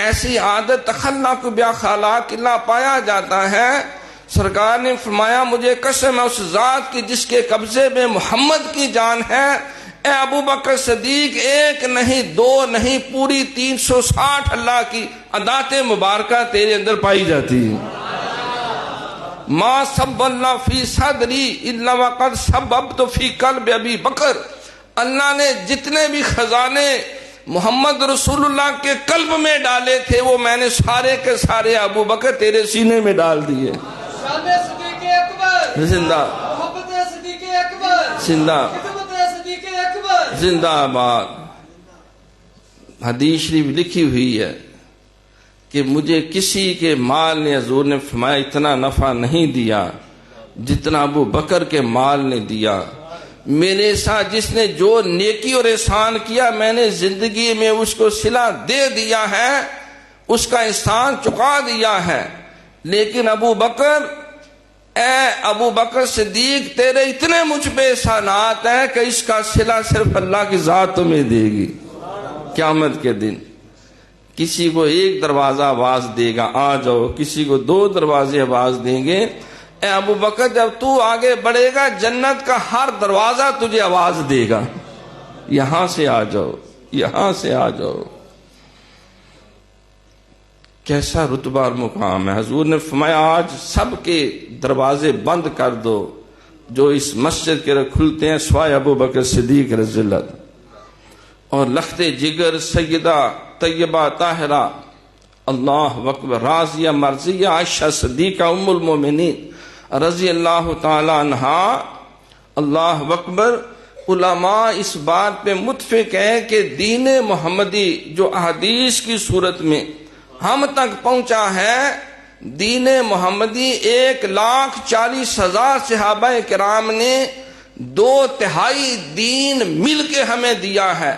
ایسی عادت تخلق باخلاق اللہ پایا جاتا ہے؟ سرکار نے فرمایا مجھے قسم ہے اس ذات کی جس کے قبضے میں محمد کی جان ہے، اے ابو بکر صدیق، ایک نہیں دو نہیں پوری 360 اللہ کی عادات مبارکہ تیرے اندر پائی جاتی ہیں۔ ما سب اللہ فی صدری الا وقد سببت فی قلب ابی بکر، اللہ نے جتنے بھی خزانے محمد رسول اللہ کے قلب میں ڈالے تھے وہ میں نے سارے کے سارے ابو بکر تیرے سینے میں ڈال دیے۔ شان صدیق اکبر زندہ، محبت صدیق اکبر زندہ، خدمت صدیق اکبر زندہ آباد۔ حدیث شریف لکھی ہوئی ہے کہ مجھے کسی کے مال نے، حضور نے فرمایا، اتنا نفع نہیں دیا جتنا ابو بکر کے مال نے دیا۔ میرے ساتھ جس نے جو نیکی اور احسان کیا میں نے زندگی میں اس کو صلہ دے دیا ہے، اس کا احسان چکا دیا ہے، لیکن ابو بکر، اے ابو بکر صدیق، تیرے اتنے مجھ پہ احسانات ہیں کہ اس کا صلہ صرف اللہ کی ذات تمہیں دے گی۔ قیامت کے دن کسی کو ایک دروازہ آواز دے گا آ جاؤ، کسی کو 2 دروازے آواز دیں گے، اے ابو بکر جب تو آگے بڑھے گا جنت کا ہر دروازہ تجھے آواز دے گا، یہاں سے آ جاؤ، یہاں سے آ جاؤ۔ کیسا رتبہ اور مقام ہے۔ حضور نے فرمایا آج سب کے دروازے بند کر دو جو اس مسجد کے کھلتے ہیں سوائے ابو بکر صدیق رضی اللہ عنہ، اور لخت جگر سیدہ طیبہ طاہرہ اللہ اکبر راضیہ مرضیہ عائشہ صدیقہ ام المومنین رضی اللہ تعالی عنہا، اللہ اکبر۔ علماء اس بات پہ متفق ہیں کہ دین محمدی جو احادیث کی صورت میں ہم تک پہنچا ہے، دین محمدی 1,40,000 صحابہ کرام نے 2/3 دین مل کے ہمیں دیا ہے،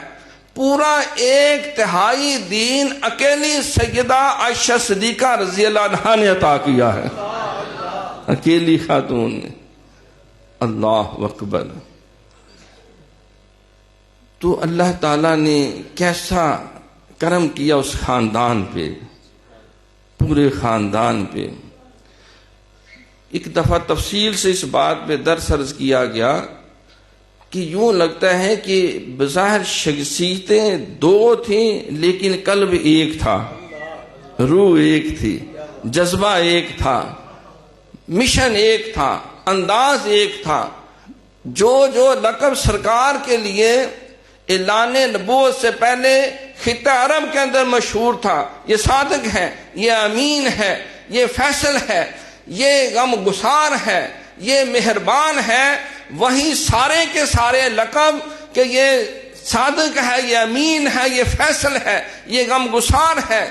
پورا 1/3 دین اکیلی سیدہ عائشہ صدیقہ رضی اللہ عنہا نے عطا کیا ہے، اکیلی خاتون نے۔ اللہ اکبر۔ تو اللہ تعالیٰ نے کیسا کرم کیا اس خاندان پہ، پورے خاندان پہ۔ ایک دفعہ تفصیل سے اس بات پہ درس عرض کیا گیا کہ یوں لگتا ہے کہ بظاہر شخصیتیں 2 تھیں لیکن قلب ایک تھا، روح ایک تھی، جذبہ ایک تھا، مشن ایک تھا، انداز ایک تھا۔ جو لقب سرکار کے لیے اعلان نبوت سے پہلے خطہ عرب کے اندر مشہور تھا، یہ صادق ہے، یہ امین ہے، یہ فیصل ہے، یہ غم گسار ہے، یہ مہربان ہے، وہی سارے کے سارے لقب کہ یہ صادق ہے، یہ امین ہے، یہ فیصل ہے، یہ غم گسار ہے،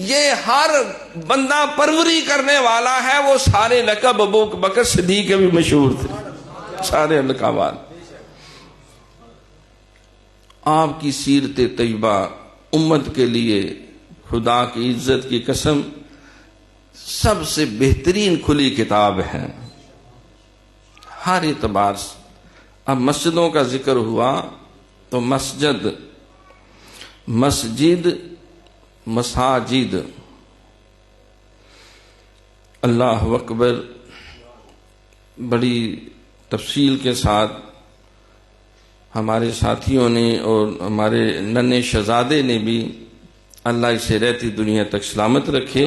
یہ ہر بندہ پروری کرنے والا ہے، وہ سارے لقب ابو بکر صدیق کے بھی مشہور تھے، سارے لقبات۔ آپ کی سیرت طیبہ امت کے لیے خدا کی عزت کی قسم سب سے بہترین کھلی کتاب ہے ہر اعتبار سے۔ اب مسجدوں کا ذکر ہوا تو مسجد، مساجد، اللہ اکبر، بڑی تفصیل کے ساتھ ہمارے ساتھیوں نے اور ہمارے ننھے شہزادے نے بھی، اللہ اسے رہتی دنیا تک سلامت رکھے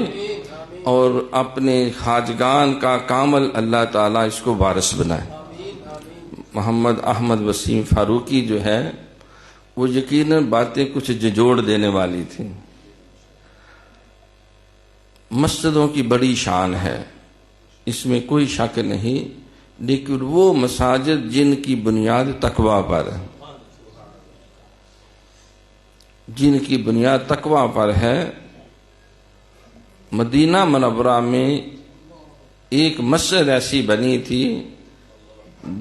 اور اپنے خواجگان کا کامل اللہ تعالیٰ اس کو وارث بنائے۔ محمد احمد وسیم فاروقی جو ہے وہ یقیناً باتیں کچھ جھنجھوڑ دینے والی تھی۔ مسجدوں کی بڑی شان ہے، اس میں کوئی شک نہیں، لیکن وہ مساجد جن کی بنیاد تقوی پر ہے، جن کی بنیاد تقوی پر ہے۔ مدینہ منورہ میں ایک مسجد ایسی بنی تھی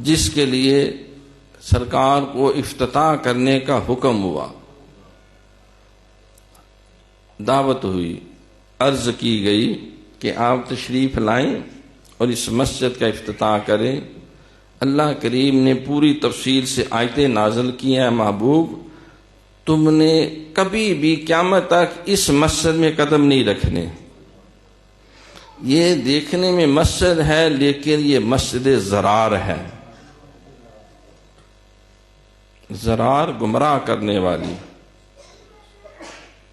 جس کے لیے سرکار کو افتتاح کرنے کا حکم ہوا، دعوت ہوئی، عرض کی گئی کہ آپ تشریف لائیں اور اس مسجد کا افتتاح کریں۔ اللہ کریم نے پوری تفصیل سے آیتیں نازل کی ہیں، محبوب تم نے کبھی بھی قیامت تک اس مسجد میں قدم نہیں رکھنے. یہ دیکھنے میں مسجد ہے لیکن یہ مسجد ضرار ہے، ضرار گمراہ کرنے والی،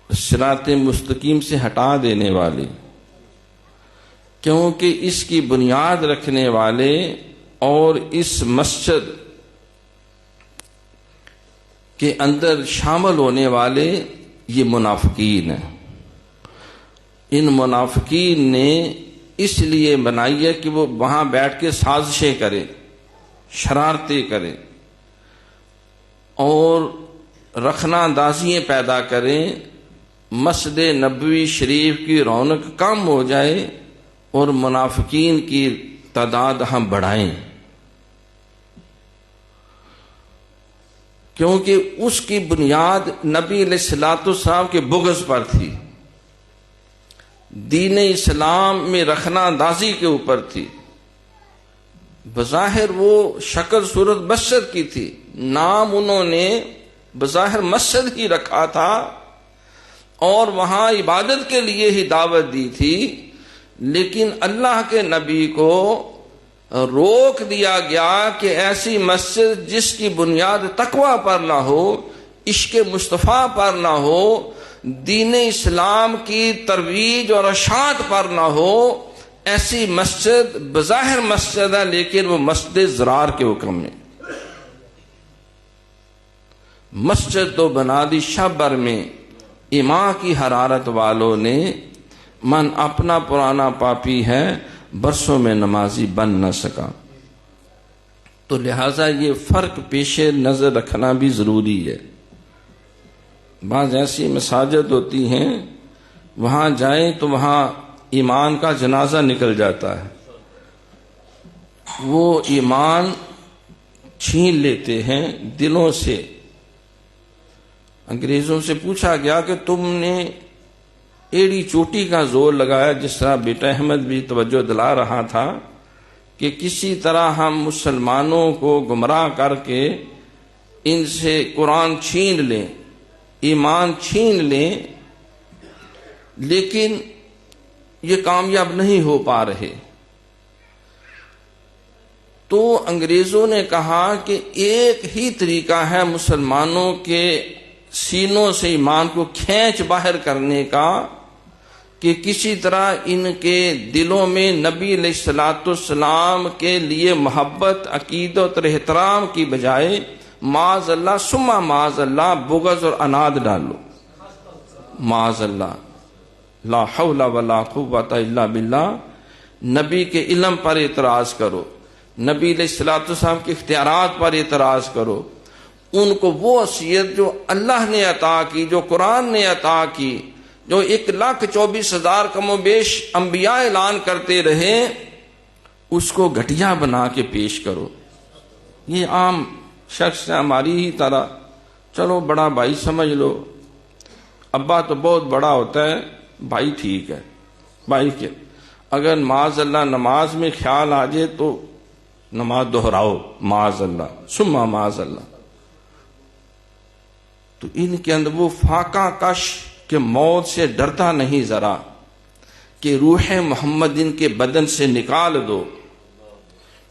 صراط مستقیم سے ہٹا دینے والی، کیونکہ اس کی بنیاد رکھنے والے اور اس مسجد کے اندر شامل ہونے والے یہ منافقین ہیں. ان منافقین نے اس لیے بنائی ہے کہ وہ وہاں بیٹھ کے سازشیں کریں، شرارتیں کریں اور رخنہ اندازیاں پیدا کریں، مسجد نبوی شریف کی رونق کم ہو جائے اور منافقین کی تعداد ہم بڑھائیں، کیونکہ اس کی بنیاد نبی علیہ الصلوۃ والسلام کے بغض پر تھی، دین اسلام میں رخنہ اندازی کے اوپر تھی. بظاہر وہ شکل صورت مسجد کی تھی، نام انہوں نے بظاہر مسجد ہی رکھا تھا اور وہاں عبادت کے لیے ہی دعوت دی تھی، لیکن اللہ کے نبی کو روک دیا گیا کہ ایسی مسجد جس کی بنیاد تقوی پر نہ ہو، عشق مصطفیٰ پر نہ ہو، دین اسلام کی ترویج اور اشاعت پر نہ ہو، ایسی مسجد بظاہر مسجد ہے لیکن وہ مسجد ضرار کے حکم میں. مسجد تو بنا دی شب بھر میں، ایمان کی حرارت والوں نے، من اپنا پرانا پاپی ہے برسوں میں نمازی بن نہ سکا. تو لہذا یہ فرق پیش نظر رکھنا بھی ضروری ہے. بعض ایسی مساجد ہوتی ہیں وہاں جائیں تو وہاں ایمان کا جنازہ نکل جاتا ہے، وہ ایمان چھین لیتے ہیں دلوں سے. انگریزوں سے پوچھا گیا کہ تم نے ایڑی چوٹی کا زور لگایا، جس طرح بیٹا احمد بھی توجہ دلا رہا تھا کہ کسی طرح ہم مسلمانوں کو گمراہ کر کے ان سے قرآن چھین لیں، ایمان چھین لیں، لیکن یہ کامیاب نہیں ہو پا رہے. تو انگریزوں نے کہا کہ ایک ہی طریقہ ہے مسلمانوں کے سینوں سے ایمان کو کھینچ باہر کرنے کا کہ کسی طرح ان کے دلوں میں نبی علیہ الصلوۃ والسلام کے لیے محبت، عقیدت اور احترام کی بجائے معاذ اللہ ثم معاذ اللہ بغض اور عناد ڈالو. معاذ اللہ، لا حول ولا قوت الا باللہ. نبی کے علم پر اعتراض کرو، نبی علیہ الصلوۃ والسلام کے اختیارات پر اعتراض کرو، ان کو وہ وصیت جو اللہ نے عطا کی، جو قرآن نے عطا کی، جو 1,24,000 کم و بیش انبیاء اعلان کرتے رہے، اس کو گھٹیا بنا کے پیش کرو. یہ عام شخص ہے ہماری ہی طرح، چلو بڑا بھائی سمجھ لو، ابا تو بہت بڑا ہوتا ہے، بھائی ٹھیک ہے، بھائی کے اگر معاذ اللہ نماز میں خیال آ جائے تو نماز دہراؤ، معاذ اللہ ثم معاذ اللہ. تو ان کے اندر وہ فاقہ کش کہ موت سے ڈرتا نہیں ذرا، کہ روح محمد ان کے بدن سے نکال دو.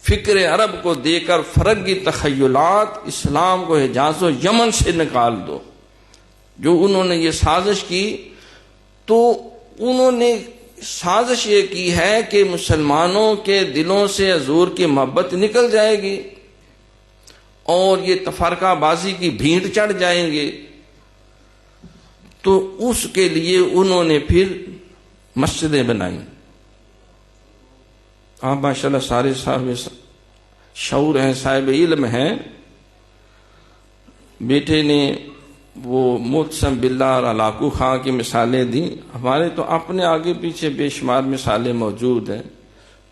فکر عرب کو دے کر فرنگی تخیلات اسلام کو حجاز و یمن سے نکال دو. جو انہوں نے یہ سازش کی، تو انہوں نے سازش یہ کی ہے کہ مسلمانوں کے دلوں سے حضور کی محبت نکل جائے گی اور یہ تفرقہ بازی کی بھینٹ چڑھ جائیں گے. تو اس کے لیے انہوں نے پھر مسجدیں بنائیں. آپ ماشاءاللہ سارے صاحب شعور ہیں، صاحب علم ہیں. بیٹے نے وہ متصم باللہ اور علاقو خان کی مثالیں دیں. ہمارے تو اپنے آگے پیچھے بے شمار مثالیں موجود ہیں.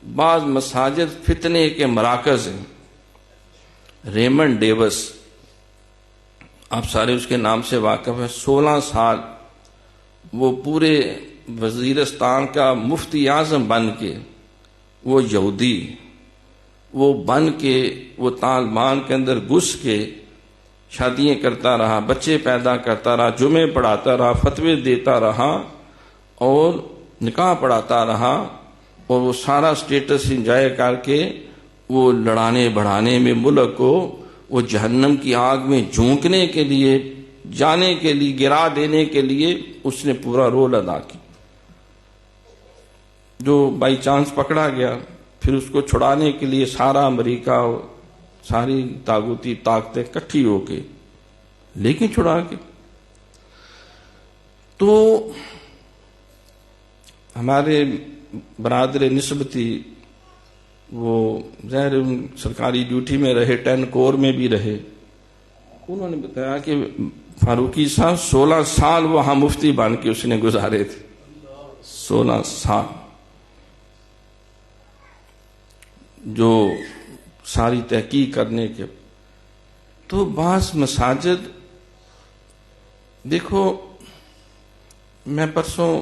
بعض مساجد فتنے کے مراکز ہیں. ریمنڈ ڈیوس، آپ سارے اس کے نام سے واقف ہیں. 16 سال وہ پورے وزیرستان کا مفتی اعظم بن کے، وہ یہودی، وہ بن کے وہ طالبان کے اندر گھس کے شادیاں کرتا رہا، بچے پیدا کرتا رہا، جمعے پڑھاتا رہا، فتوے دیتا رہا اور نکاح پڑھاتا رہا، اور وہ سارا سٹیٹس انجوائے کر کے وہ لڑانے بڑھانے میں ملک کو وہ جہنم کی آگ میں جھونکنے کے لیے، جانے کے لیے، گرا دینے کے لیے اس نے پورا رول ادا کیا۔ جو بائی چانس پکڑا گیا، پھر اس کو چھڑانے کے لیے سارا امریکہ، ساری طاغوتی طاقتیں اکٹھی ہو کے لیکن چھڑا کے۔ تو ہمارے برادر نسبتی وہ ظاہر سرکاری ڈیوٹی میں رہے، 10 کور میں بھی رہے، انہوں نے بتایا کہ فاروقی صاحب 16 سال وہاں مفتی بن کے اس نے گزارے تھے، 16 سال، جو ساری تحقیق کرنے کے۔ تو بعض مساجد دیکھو، میں پرسوں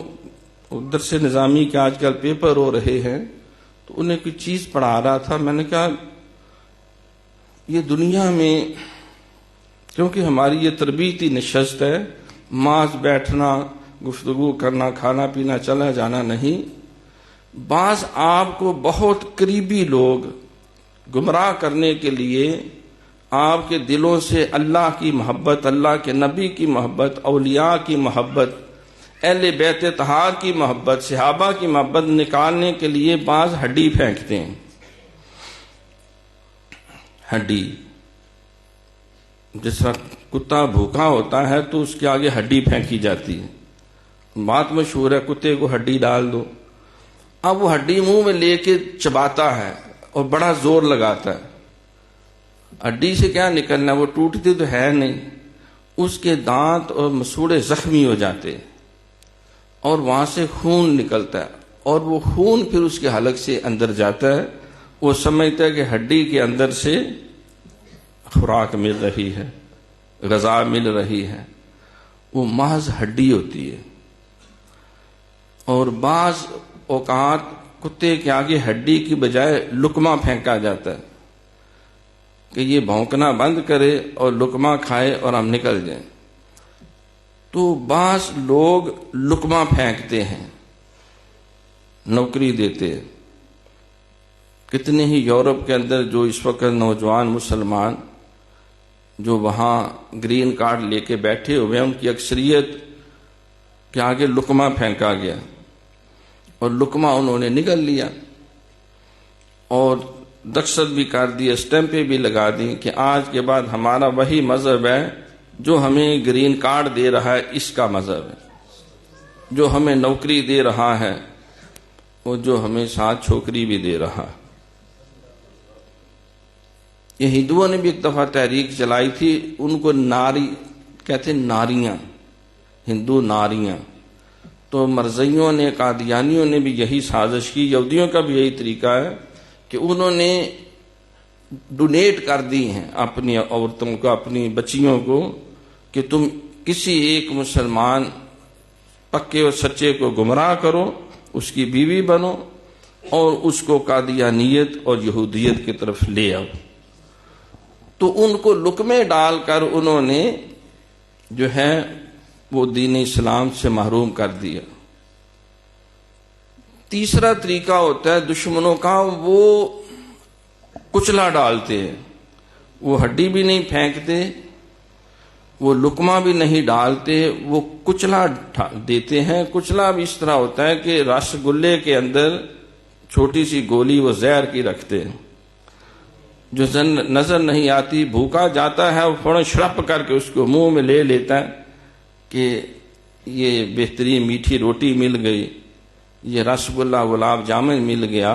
درس نظامی کے آج کل پیپر ہو رہے ہیں تو انہیں کوئی چیز پڑھا رہا تھا، میں نے کہا یہ دنیا میں، کیونکہ ہماری یہ تربیتی نشست ہے، محض بیٹھنا، گفتگو کرنا، کھانا پینا، چلا جانا نہیں، بعض آپ کو بہت قریبی لوگ گمراہ کرنے کے لیے آپ کے دلوں سے اللہ کی محبت، اللہ کے نبی کی محبت، اولیاء کی محبت، اہل بیت طہار کی محبت، صحابہ کی محبت نکالنے کے لیے بعض ہڈی پھینکتے ہیں۔ ہڈی، جس وقت کتا بھوکا ہوتا ہے تو اس کے آگے ہڈی پھینکی جاتی ہے، بات مشہور ہے کتے کو ہڈی ڈال دو، اب وہ ہڈی منہ میں لے کے چباتا ہے اور بڑا زور لگاتا ہے، ہڈی سے کیا نکلنا، وہ ٹوٹتی تو ہے نہیں، اس کے دانت اور مسوڑے زخمی ہو جاتے اور وہاں سے خون نکلتا ہے، اور وہ خون پھر اس کے حلق سے اندر جاتا ہے، وہ سمجھتا ہے کہ ہڈی کے اندر سے خوراک مل رہی ہے، غذا مل رہی ہے، وہ محض ہڈی ہوتی ہے۔ اور بعض اوقات کتے کے آگے ہڈی کی بجائے لقمہ پھینکا جاتا ہے کہ یہ بھونکنا بند کرے اور لقمہ کھائے اور ہم نکل جائیں۔ تو بعض لوگ لقمہ پھینکتے ہیں، نوکری دیتے ہیں۔ کتنے ہی یورپ کے اندر جو اس وقت نوجوان مسلمان جو وہاں گرین کارڈ لے کے بیٹھے ہوئے ہیں، ان کی اکثریت کے آگے لقمہ پھینکا گیا اور لقمہ انہوں نے نگل لیا اور دستخط بھی کر دی، اسٹیمپیں بھی لگا دی کہ آج کے بعد ہمارا وہی مذہب ہے جو ہمیں گرین کارڈ دے رہا ہے، اس کا مذہب ہے، جو ہمیں نوکری دے رہا ہے اور جو ہمیں ساتھ چھوکری بھی دے رہا ہے۔ یہ ہندوؤں نے بھی ایک دفعہ تحریک چلائی تھی، ان کو ناری کہتے ہیں، ناریاں، ہندو ناریاں۔ تو مرزائیوں نے، قادیانیوں نے بھی یہی سازش کی، یہودیوں کا بھی یہی طریقہ ہے کہ انہوں نے ڈونیٹ کر دی ہیں اپنی عورتوں کو، اپنی بچیوں کو، کہ تم کسی ایک مسلمان پکے اور سچے کو گمراہ کرو، اس کی بیوی بنو اور اس کو قادیانیت اور یہودیت کی طرف لے آؤ۔ تو ان کو لقمے ڈال کر انہوں نے جو ہے وہ دین اسلام سے محروم کر دیا۔ تیسرا طریقہ ہوتا ہے دشمنوں کا، وہ کچلا ڈالتے ہیں، وہ ہڈی بھی نہیں پھینکتے، وہ لقمہ بھی نہیں ڈالتے، وہ کچلا دیتے ہیں۔ کچلا بھی اس طرح ہوتا ہے کہ رس گلے کے اندر چھوٹی سی گولی وہ زہر کی رکھتے ہیں، جو نظر نہیں آتی، بھوکا جاتا ہے وہ فوراً شرپ کر کے اس کو منہ میں لے لیتا ہے کہ یہ بہترین میٹھی روٹی مل گئی، یہ رس گلہ گلاب جامن مل گیا،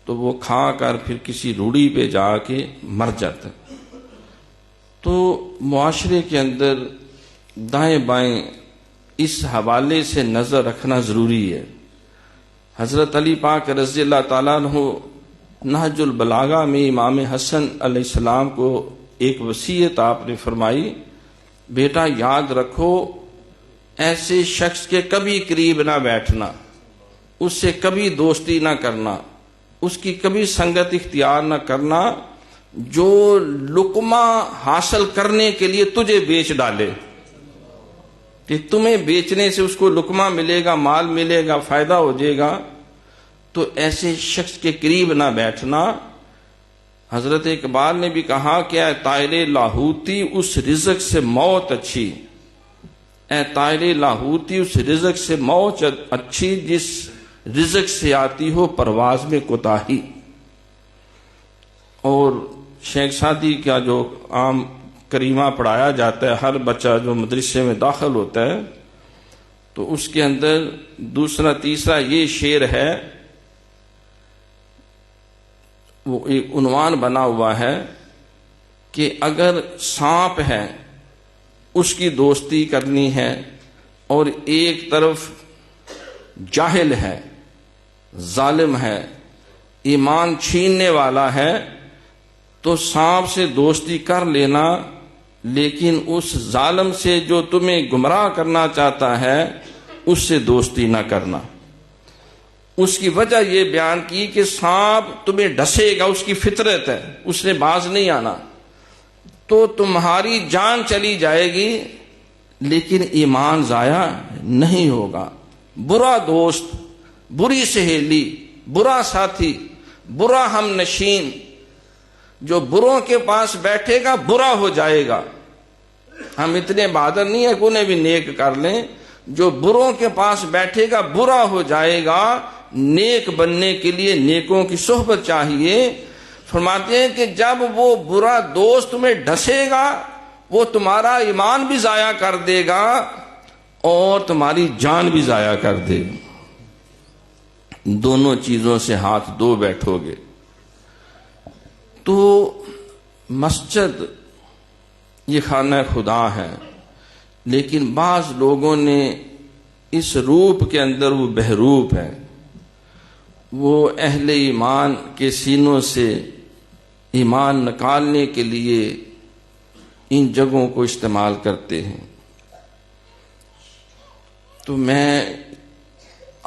تو وہ کھا کر پھر کسی روڑی پہ جا کے مر جاتا ہے۔ تو معاشرے کے اندر دائیں بائیں اس حوالے سے نظر رکھنا ضروری ہے۔ حضرت علی پاک رضی اللہ تعالیٰ عنہ نہج البلاغہ میں امام حسن علیہ السلام کو ایک وصیت آپ نے فرمائی، بیٹا یاد رکھو ایسے شخص کے کبھی قریب نہ بیٹھنا، اس سے کبھی دوستی نہ کرنا اس کی کبھی سنگت اختیار نہ کرنا جو لقمہ حاصل کرنے کے لیے تجھے بیچ ڈالے، کہ تمہیں بیچنے سے اس کو لقمہ ملے گا، مال ملے گا، فائدہ ہو جائے گا، تو ایسے شخص کے قریب نہ بیٹھنا۔ حضرت اقبال نے بھی کہا کہ اے طائر لاہوتی اس رزق سے موت اچھی، اے طائر لاہوتی اس رزق سے موت اچھی جس رزق سے آتی ہو پرواز میں کوتاہی۔ اور شیخ سعدی کا جو عام کریمہ پڑھایا جاتا ہے، ہر بچہ جو مدرسے میں داخل ہوتا ہے تو اس کے اندر دوسرا تیسرا یہ شعر ہے، وہ ایک عنوان بنا ہوا ہے کہ اگر سانپ ہے اس کی دوستی کرنی ہے اور ایک طرف جاہل ہے، ظالم ہے، ایمان چھیننے والا ہے، تو سانپ سے دوستی کر لینا، لیکن اس ظالم سے جو تمہیں گمراہ کرنا چاہتا ہے اس سے دوستی نہ کرنا۔ اس کی وجہ یہ بیان کی کہ سانپ تمہیں ڈسے گا، اس کی فطرت ہے، اس نے باز نہیں آنا، تو تمہاری جان چلی جائے گی لیکن ایمان ضائع نہیں ہوگا۔ برا دوست، بری سہیلی، برا ساتھی، برا ہم نشین جو بروں کے پاس بیٹھے گا برا ہو جائے گا۔ ہم اتنے بہادر نہیں ہیں کہ انہیں بھی نیک کر لیں، جو بروں کے پاس بیٹھے گا برا ہو جائے گا۔ نیک بننے کے لیے نیکوں کی صحبت چاہیے۔ فرماتے ہیں کہ جب وہ برا دوست تمہیں ڈسے گا وہ تمہارا ایمان بھی ضائع کر دے گا اور تمہاری جان بھی ضائع کر دے گا۔ دونوں چیزوں سے ہاتھ دھو بیٹھو گے۔ تو مسجد یہ خانہ خدا ہے، لیکن بعض لوگوں نے اس روپ کے اندر وہ بہروپ ہے، وہ اہل ایمان کے سینوں سے ایمان نکالنے کے لیے ان جگہوں کو استعمال کرتے ہیں۔ تو میں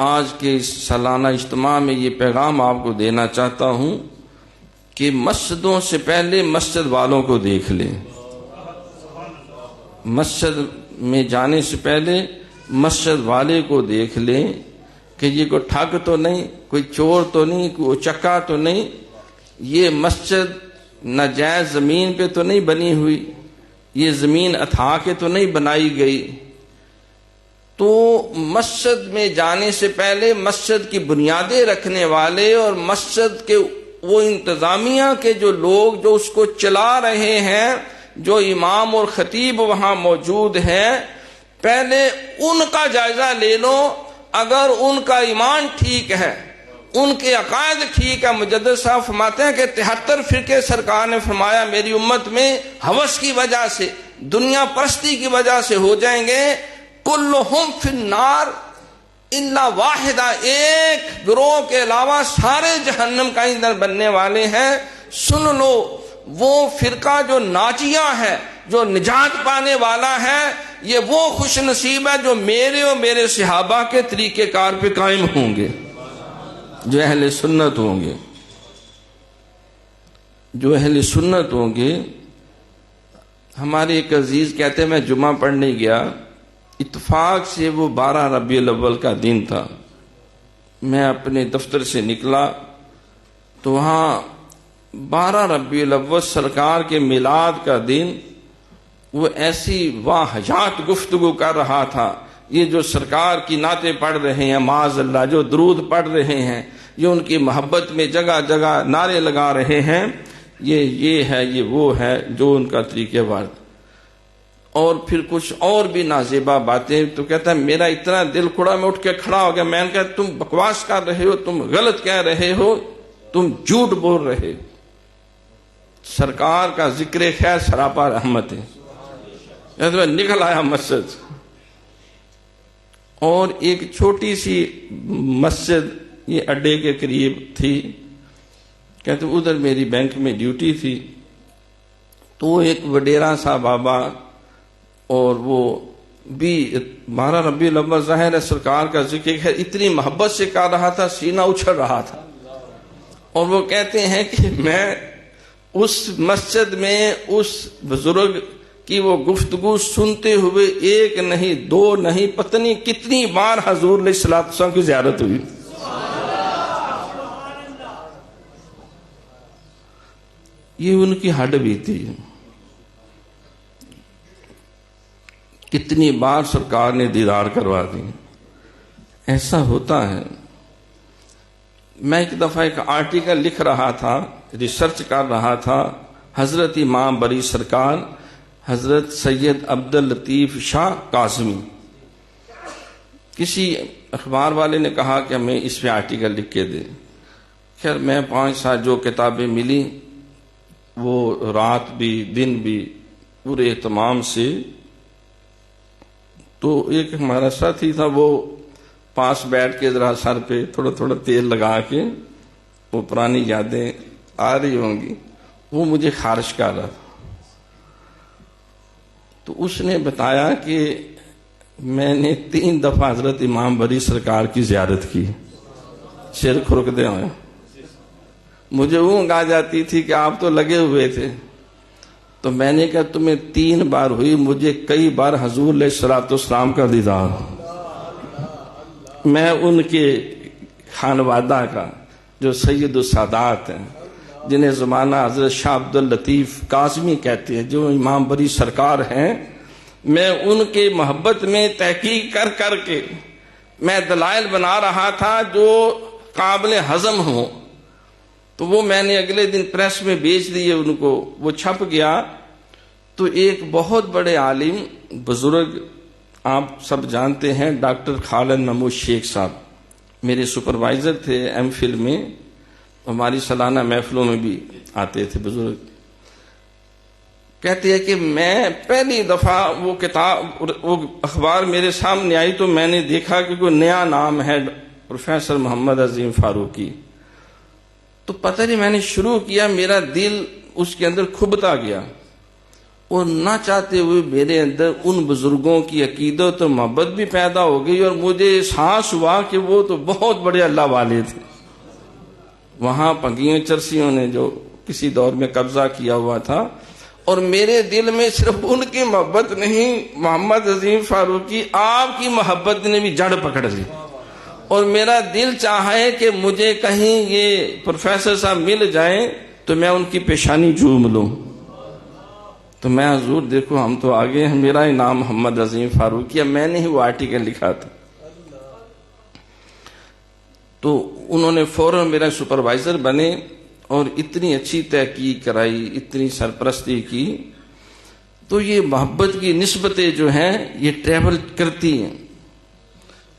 آج کے اس سالانہ اجتماع میں یہ پیغام آپ کو دینا چاہتا ہوں کہ مسجدوں سے پہلے مسجد والوں کو دیکھ لیں، مسجد میں جانے سے پہلے مسجد والے کو دیکھ لیں کہ یہ کوئی ٹھگ تو نہیں، کوئی چور تو نہیں، کوئی چکا تو نہیں، یہ مسجد ناجائز زمین پہ تو نہیں بنی ہوئی، یہ زمین اتھا کے تو نہیں بنائی گئی۔ تو مسجد میں جانے سے پہلے مسجد کی بنیادیں رکھنے والے اور مسجد کے وہ انتظامیہ کے جو لوگ جو اس کو چلا رہے ہیں، جو امام اور خطیب وہاں موجود ہیں، پہلے ان کا جائزہ لے لو۔ اگر ان کا ایمان ٹھیک ہے، ان کے عقائد ٹھیک ہے، مجدد صاحب فرماتے ہیں کہ 73 فرقے سرکار نے فرمایا میری امت میں ہوس کی وجہ سے، دنیا پرستی کی وجہ سے ہو جائیں گے، کلہم فی النار الا واحدہ، ایک گروہ کے علاوہ سارے جہنم کا ایندھن بننے والے ہیں۔ سن لو، وہ فرقہ جو ناجیہ ہے، جو نجات پانے والا ہے، یہ وہ خوش نصیب ہے جو میرے اور میرے صحابہ کے طریقہ کار پہ قائم ہوں گے، جو اہل سنت ہوں گے، جو اہل سنت ہوں گے۔ ہمارے ایک عزیز کہتے ہیں میں جمعہ پڑھنے گیا، اتفاق سے وہ 12 ربیع الاول کا دن تھا، میں اپنے دفتر سے نکلا تو وہاں 12 ربیع الاول سرکار کے میلاد کا دن، وہ ایسی واہجات گفتگو کر رہا تھا۔ یہ جو سرکار کی نعتیں پڑھ رہے ہیں، معاذ اللہ، جو درود پڑھ رہے ہیں، یہ ان کی محبت میں جگہ جگہ نعرے لگا رہے ہیں، یہ ہے، یہ وہ ہے جو ان کا طریقہ وار۔ اور پھر کچھ اور بھی نازیبا باتیں، تو کہتا ہے میرا اتنا دل کھڑا، میں اٹھ کے کھڑا ہو گیا، میں نے کہا تم بکواس کر رہے ہو، تم غلط کہہ رہے ہو، تم جھوٹ بول رہے ہو۔ سرکار کا ذکر خیر سراپا رحمت ہے۔ نکل آیا مسجد، اور ایک چھوٹی سی مسجد یہ اڈے کے قریب تھی، کہتے ادھر میری بینک میں ڈیوٹی تھی، تو ایک وڈیرا سا بابا، اور وہ بھی 12 ربیع الاول ظاہر ہے سرکار کا ذکر ہے، اتنی محبت سے کر رہا تھا، سینہ اچھل رہا تھا، اور وہ کہتے ہیں کہ میں اس مسجد میں اس بزرگ کی وہ گفتگو سنتے ہوئے ایک نہیں دو نہیں پتہ نہیں کتنی بار حضور علیہ الصلوۃ والسلام کی زیارت ہوئی. یہ ان کی ہڈ بیتی ہے. کتنی بار سرکار نے دیدار کروا دی. ایسا ہوتا ہے. میں ایک دفعہ ایک آرٹیکل لکھ رہا تھا، ریسرچ کر رہا تھا. حضرت امام بری سرکار حضرت سید عبداللطیف شاہ قاسمی، کسی اخبار والے نے کہا کہ ہمیں اس پہ آرٹیکل لکھ کے دے. خیر میں 5 سال جو کتابیں ملی وہ رات بھی دن بھی پورے اہتمام سے. تو ایک ہمارا ساتھی تھا، وہ پاس بیٹھ کے ذرا سر پہ تھوڑا تھوڑا تیل لگا کے، وہ پرانی یادیں آ رہی ہوں گی، وہ مجھے خارش کر رہا تھا. تو اس نے بتایا کہ میں نے 3 دفعہ حضرت امام بری سرکار کی زیارت کی سر کھرکتے ہوئے. مجھے اونگ آ جاتی تھی کہ آپ تو لگے ہوئے تھے. تو میں نے کہا تمہیں 3 بار ہوئی، مجھے کئی بار حضور علیہ الصلوۃ والسلام کا دیدار. میں ان کے خانوادہ کا جو سید السادات ہیں، جنہیں زمانہ حضرت شاہ عبداللطیف قاسمی کہتے ہیں، جو امام بری سرکار ہیں، میں ان کے محبت میں تحقیق کر کر کے میں دلائل بنا رہا تھا جو قابل ہضم ہوں. تو وہ میں نے اگلے دن پریس میں بیچ دیے ان کو، وہ چھپ گیا. تو ایک بہت بڑے عالم بزرگ آپ سب جانتے ہیں، ڈاکٹر خالد محمود شیخ صاحب میرے سپروائزر تھے ایم فل میں، ہماری سالانہ محفلوں میں بھی آتے تھے. بزرگ کہتے ہیں کہ میں پہلی دفعہ وہ کتاب وہ اخبار میرے سامنے آئی تو میں نے دیکھا کہ کوئی نیا نام ہے پروفیسر محمد عظیم فاروقی. تو پتہ نہیں میں نے شروع کیا، میرا دل اس کے اندر کھبتا گیا اور نہ چاہتے ہوئے میرے اندر ان بزرگوں کی عقیدت اور محبت بھی پیدا ہو گئی، اور مجھے احساس ہوا کہ وہ تو بہت بڑے اللہ والے تھے. وہاں پنگیوں چرسیوں نے جو کسی دور میں قبضہ کیا ہوا تھا، اور میرے دل میں صرف ان کی محبت نہیں، محمد عظیم فاروقی آپ کی محبت نے بھی جڑ پکڑ لی. اور میرا دل چاہے کہ مجھے کہیں یہ پروفیسر صاحب مل جائیں تو میں ان کی پیشانی چوم لوں. تو میں حضور دیکھو ہم تو آگے ہیں، میرا ہی نام محمد عظیم فاروقی ہے، میں نے ہی وہ آرٹیکل لکھا تھا. تو انہوں نے فوراً میرا سپروائزر بنے اور اتنی اچھی تحقیق کرائی، اتنی سرپرستی کی. تو یہ محبت کی نسبتیں جو ہیں یہ ٹریول کرتی ہیں.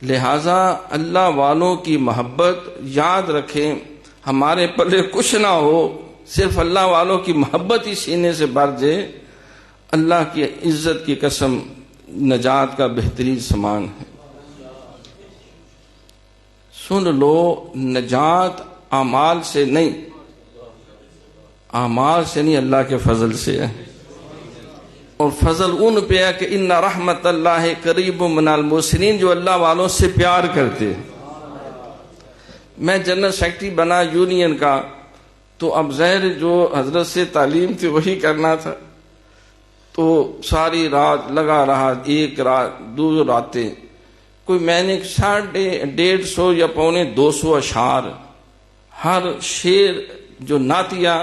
لہذا اللہ والوں کی محبت یاد رکھیں، ہمارے پلے کچھ نہ ہو، صرف اللہ والوں کی محبت ہی سینے سے بھر جائے. اللہ کی عزت کی قسم نجات کا بہترین سامان ہے. سن لو، نجات اعمال سے نہیں، اعمال سے نہیں، اللہ کے فضل سے ہے. اور فضل ان پہ ہے کہ ان رحمت اللہ قریب من المحسنین، جو اللہ والوں سے پیار کرتے. میں جنرل سیکرٹری بنا یونین کا، تو اب ظاہر جو حضرت سے تعلیم تھی وہی کرنا تھا. تو ساری رات لگا رہا، 1 رات 2 راتیں، کوئی میں نے 150 یا 250 اشعار، ہر شعر جو نعتیہ،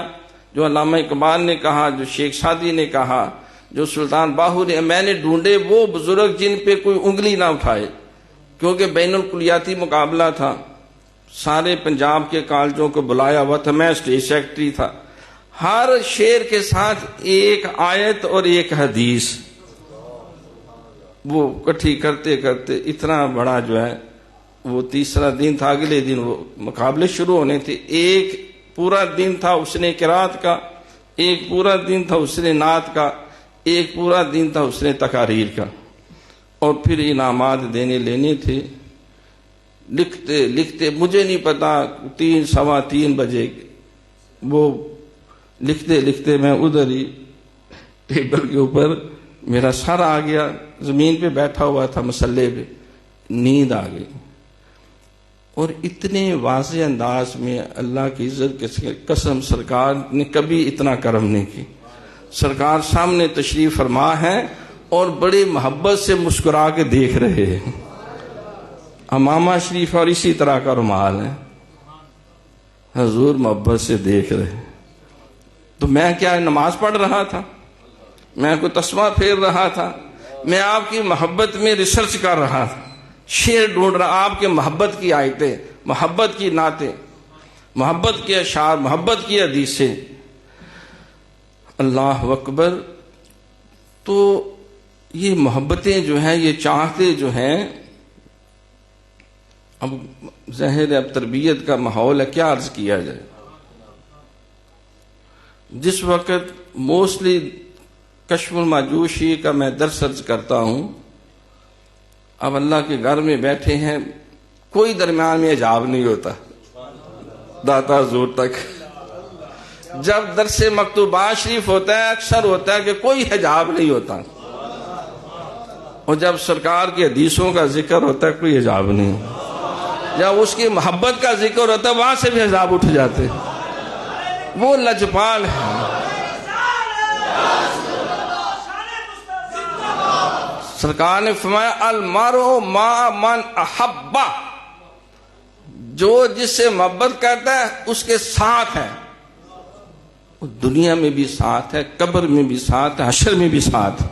جو علامہ اقبال نے کہا، جو شیخ سعدی نے کہا، جو سلطان باہو نے، میں نے ڈھونڈے وہ بزرگ جن پہ کوئی انگلی نہ اٹھائے، کیونکہ بین الکلیاتی مقابلہ تھا. سارے پنجاب کے کالجوں کو بلایا ہوا تھا، میں اسٹیج سیکرٹری تھا. ہر شعر کے ساتھ ایک آیت اور ایک حدیث، وہ اکٹھی کرتے کرتے اتنا بڑا جو ہے، وہ 3را دن تھا، اگلے دن وہ مقابلے شروع ہونے تھے. ایک پورا دن تھا اس نے قرات کا، ایک پورا دن تھا اس نے نعت کا، ایک پورا دن تھا اس نے تقاریر کا. اور پھر انعامات دینے لینے تھے. لکھتے لکھتے مجھے نہیں پتا 3 سوا 3 بجے، وہ لکھتے لکھتے میں ادھر ہی ٹیبل کے اوپر میرا سر آ گیا، زمین پہ بیٹھا ہوا تھا مسلے پہ، نیند آ گئی. اور اتنے واضح انداز میں اللہ کی عزت کی قسم سرکار نے کبھی اتنا کرم نہیں کی. سرکار سامنے تشریف فرما ہے اور بڑی محبت سے مسکرا کے دیکھ رہے ہیں. امامہ شریف اور اسی طرح کا رومال ہے. حضور محبت سے دیکھ رہے ہیں. تو میں کیا نماز پڑھ رہا تھا؟ میں کوئی تسبیح پھیر رہا تھا؟ میں آپ کی محبت میں ریسرچ کر رہا تھا، شعر ڈھونڈ رہا، آپ کے محبت کی آیتیں، محبت کی نعتیں، محبت کے اشعار، محبت کی حدیثیں. اللہ اکبر. تو یہ محبتیں جو ہیں، یہ چاہتے جو ہیں، اب ظاہر اب تربیت کا ماحول ہے، کیا عرض کیا جائے. جس وقت موسٹلی کشف الماجوشی کا میں درس کرتا ہوں، اب اللہ کے گھر میں بیٹھے ہیں، کوئی درمیان میں حجاب نہیں ہوتا داتا حضور تک. جب درس مکتوبات شریف ہوتا ہے اکثر ہوتا ہے کہ کوئی حجاب نہیں ہوتا، اور جب سرکار کی حدیثوں کا ذکر ہوتا ہے کوئی حجاب نہیں. جب اس کی محبت کا ذکر ہوتا ہے وہاں سے بھی حجاب اٹھ جاتے. وہ لجپال ہے. سرکار نے فرمایا المرء مع من احب، جو جس سے محبت کرتا ہے اس کے ساتھ ہے. دنیا میں بھی ساتھ ہے، قبر میں بھی ساتھ ہے، حشر میں بھی ساتھ.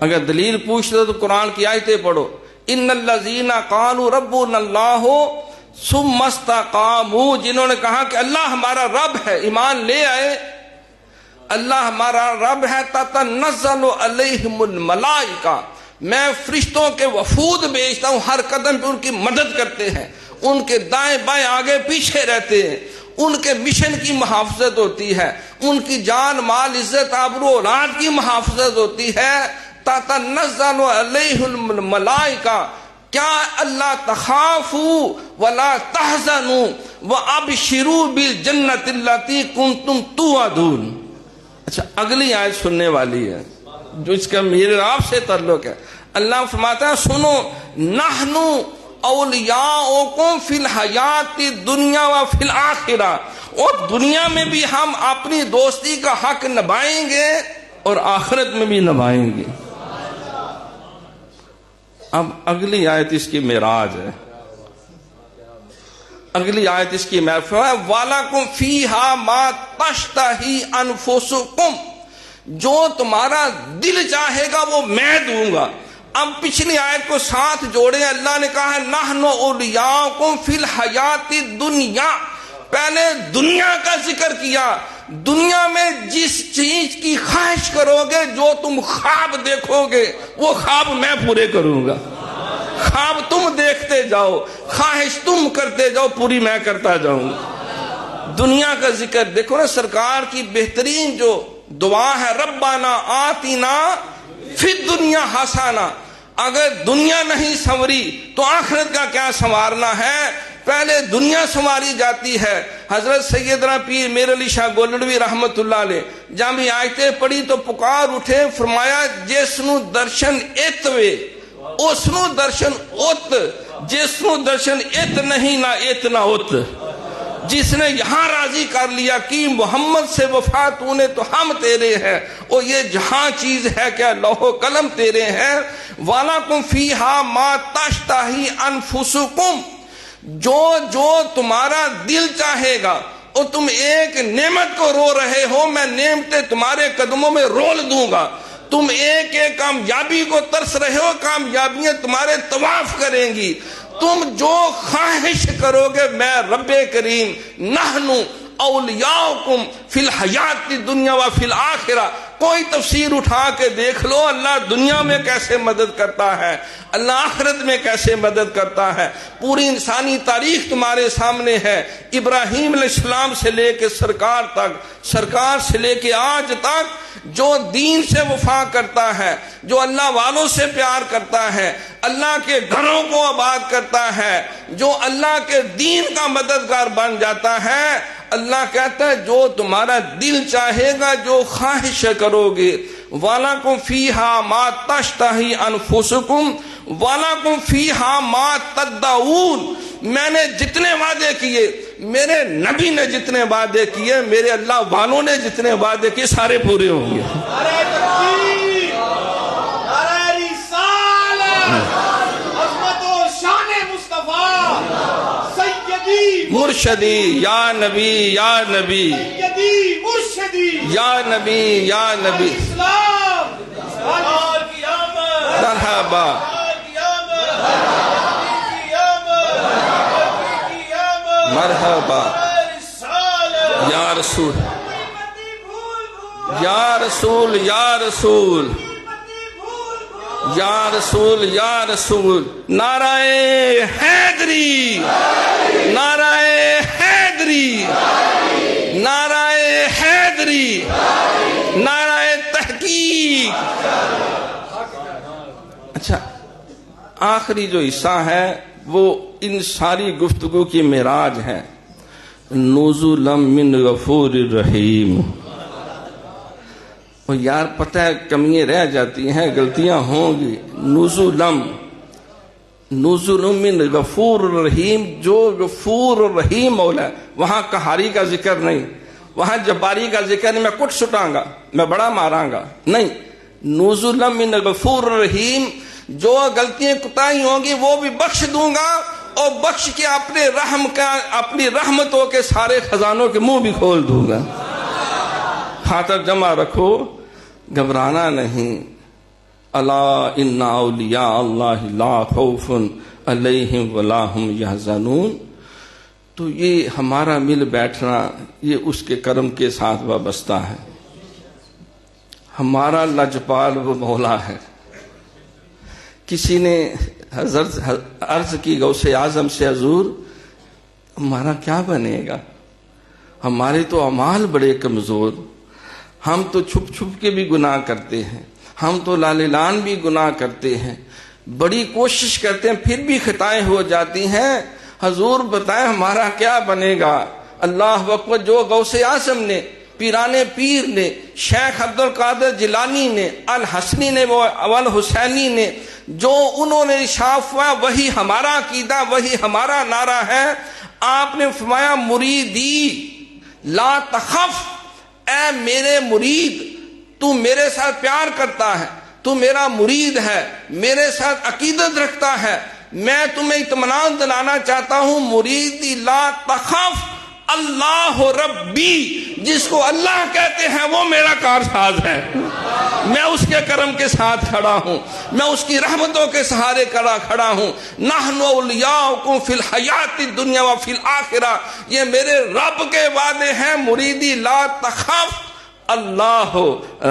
اگر دلیل پوچھ لو تو قرآن کی آیتیں پڑھو. ان الذین قالوا ربنا اللہ ثم استقاموا، جنہوں نے کہا کہ اللہ ہمارا رب ہے، ایمان لے آئے اللہ ہمارا رب ہے. تتنزل علیہم الملائکہ، میں فرشتوں کے وفود بھیجتا ہوں، ہر قدم پہ ان کی مدد کرتے ہیں، ان کے دائیں بائیں آگے پیچھے رہتے ہیں، ان کے مشن کی محافظت ہوتی ہے، ان کی جان مال عزت آبرو اولاد کی محافظت ہوتی ہے. تتنزل علیہم الملائکہ، کیا اللہ تخافوا ولا تحزنوا وابشروا بالجنۃ التي کنتم توعدون. اچھا اگلی آیت سننے والی ہے جو اس کا میرے آپ سے تعلق ہے. اللہ فرماتا ہے سنو، نحن اولیاؤکم فی الحیات الدنیا و فی الآخرہ، اور دنیا میں بھی ہم اپنی دوستی کا حق نبھائیں گے اور آخرت میں بھی نبھائیں گے. اب اگلی آیت اس کی معراج ہے. اگلی آیت اس کی معراج ہے وَلَكُمْ فِيهَا مَا تَشْتَهِي أَنفُسُكُمْ، جو تمہارا دل چاہے گا وہ میں دوں گا. اب پچھلی آیت کو ساتھ جوڑے، اللہ نے کہا ہے نحن اولیاؤکم فی الحیات الدنیا، پہلے دنیا کا ذکر کیا. دنیا میں جس چیز کی خواہش کرو گے، جو تم خواب دیکھو گے، وہ خواب میں پورے کروں گا. خواب تم دیکھتے جاؤ، خواہش تم کرتے جاؤ، پوری میں کرتا جاؤں گا. دنیا کا ذکر دیکھو نا، سرکار کی بہترین جو دعا ہے ربنا آتنا فی الدنیا حسنہ. اگر دنیا نہیں سنوری تو آخرت کا کیا سنوارنا ہے. پہلے دنیا سنواری جاتی ہے. حضرت سیدنا پیر میر علی شاہ گولڑوی رحمت اللہ علیہ جب یہ آیتیں پڑھی تو پکار اٹھے، فرمایا جس نو درشن ات وے اس نو درشن ات، جس نو درشن ات نہیں نہ ات نہ ات. جس نے یہاں راضی کر لیا کہ محمد سے وفا تو نے تو ہم تیرے ہیں، اور یہ جہاں چیز ہے کیا لوح و قلم تیرے ہیں. وَلَكُمْ فِيهَا مَا تَشْتَهِي أَنفُسُكُمْ، جو تمہارا دل چاہے گا. اور تم ایک نعمت کو رو رہے ہو، میں نعمتیں تمہارے قدموں میں رول دوں گا. تم ایک ایک کامیابی کو ترس رہے ہو، کامیابیاں تمہارے طواف کریں گی. تم جو خواہش کرو گے میں رب کریم نحن اولیاؤکم فی الحیات الدنیا و فی الآخرہ. کوئی تفسیر اٹھا کے دیکھ لو، اللہ دنیا میں کیسے مدد کرتا ہے، اللہ آخرت میں کیسے مدد کرتا ہے. پوری انسانی تاریخ تمہارے سامنے ہے، ابراہیم علیہ السلام سے لے کے سرکار تک، سرکار سے لے کے آج تک جو دین سے وفا کرتا ہے، جو اللہ والوں سے پیار کرتا ہے، اللہ کے گھروں کو آباد کرتا ہے، جو اللہ کے دین کا مددگار بن جاتا ہے، اللہ کہتا ہے جو تمہارا دل چاہے گا، جو خواہش کرو گے. وَلَكُمْ فِيهَا مَا تَشْتَهِي أَنفُسُكُمْ وَلَكُمْ فِيهَا مَا تَدَّعُونَ، میں نے جتنے وعدے کیے، میرے نبی نے جتنے وعدے کیے، میرے اللہ والوں نے جتنے وعدے کیے، سارے پورے ہوں گے۔ نعرہ تکبیر، نعرہ رسالت، عظمت و شان مصطفیٰ، سیدی مرشدی یا نبی یا نبی، سیدی مرشدی یا نبی یا نبی، اسلام اور قیامت، مرحبا مرحبا یا رسول یا رسول یا رسول یا رسول یا رسول، نعرہ حیدری، نعرہ حیدری، نعرہ حیدری، نعرہ تحقیق۔ اچھا، آخری جو حصہ ہے وہ ان ساری گفتگو کی معراج ہے، نزلا من غفور الرحیم۔ اور یار پتہ ہے کمیاں رہ جاتی ہیں، غلطیاں ہوں گی۔ نزل من غفور الرحیم، جو غفور الرحیم مولا ہے، وہاں قہاری کا ذکر نہیں، وہاں جباری کا ذکر نہیں، میں کٹ سٹاں گا، میں بڑا ماراں گا، نہیں۔ نزل من غفور الرحیم، جو غلطیاں کوتاہی ہوں گی وہ بھی بخش دوں گا، اور بخش کے اپنے رحم کا، اپنی رحمتوں کے سارے خزانوں کے منہ بھی کھول دوں گا۔ خاطر جمع رکھو، گھبرانا نہیں۔ الا ان اولیاء اللہ لا خوف علیہم ولا ہم یحزنون۔ تو یہ ہمارا مل بیٹھنا یہ اس کے کرم کے ساتھ وابستہ ہے۔ ہمارا لجپال وہ مولا ہے۔ کسی نے حضرت عرض کی غوث اعظم سے، حضور ہمارا کیا بنے گا؟ ہمارے تو اعمال بڑے کمزور، ہم تو چھپ چھپ کے بھی گناہ کرتے ہیں، ہم تو لاللان بھی گناہ کرتے ہیں، بڑی کوشش کرتے ہیں پھر بھی خطائیں ہو جاتی ہیں، حضور بتائیں ہمارا کیا بنے گا؟ اللہ اکبر۔ جو غوث اعظم نے، پیران پیر نے، شیخ عبد القادر جیلانی نے، الحسنی نے، الحسینی نے، جو انہوں نے ارشاد ہوا وہی ہمارا عقیدہ، وہی ہمارا نعرہ ہے۔ آپ نے فرمایا مریدی لا تخف، اے میرے مرید تو میرے ساتھ پیار کرتا ہے، تو میرا مرید ہے، میرے ساتھ عقیدت رکھتا ہے، میں تمہیں اطمینان دلانا چاہتا ہوں، مریدی لا تخف اللہ ربی، جس کو اللہ کہتے ہیں وہ میرا کارساز ہے، میں اس کے کرم کے ساتھ کھڑا ہوں، میں اس کی رحمتوں کے سہارے کھڑا ہوں۔ نحن اولیاؤکم فی الحیات الدنیا وفی الآخرہ، یہ میرے رب کے وعدے ہیں۔ مریدی لا تخف اللہ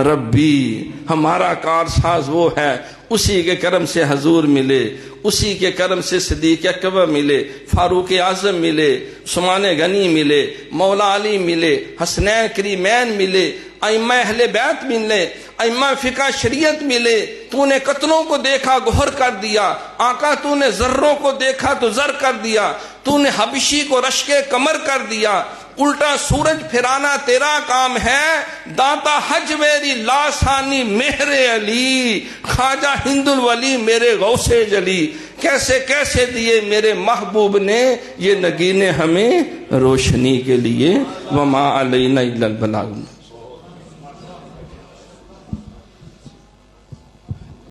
ربی، ہمارا کارساز وہ ہے، اسی کے کرم سے حضور ملے، اسی کے کرم سے صدیق اکبر ملے، فاروق اعظم ملے، عثمان غنی ملے، مولا علی ملے، حسنین کریمین ملے، ائمہ اہل بیت ملے، ائمہ فقہ شریعت ملے۔ تو نے قطروں کو دیکھا گوہر کر دیا، آقا تو نے ذروں کو دیکھا تو زر کر دیا، تو نے حبشی کو رشک کمر کر دیا۔ الٹا سورج پھرانا تیرا کام ہے، داتا حج میری لاسانی مہر علی، خواجہ ہند الولی میرے غوث جلی، کیسے کیسے دیے میرے محبوب نے یہ نگینے ہمیں روشنی کے لیے۔ وما علینا الا البلاغ۔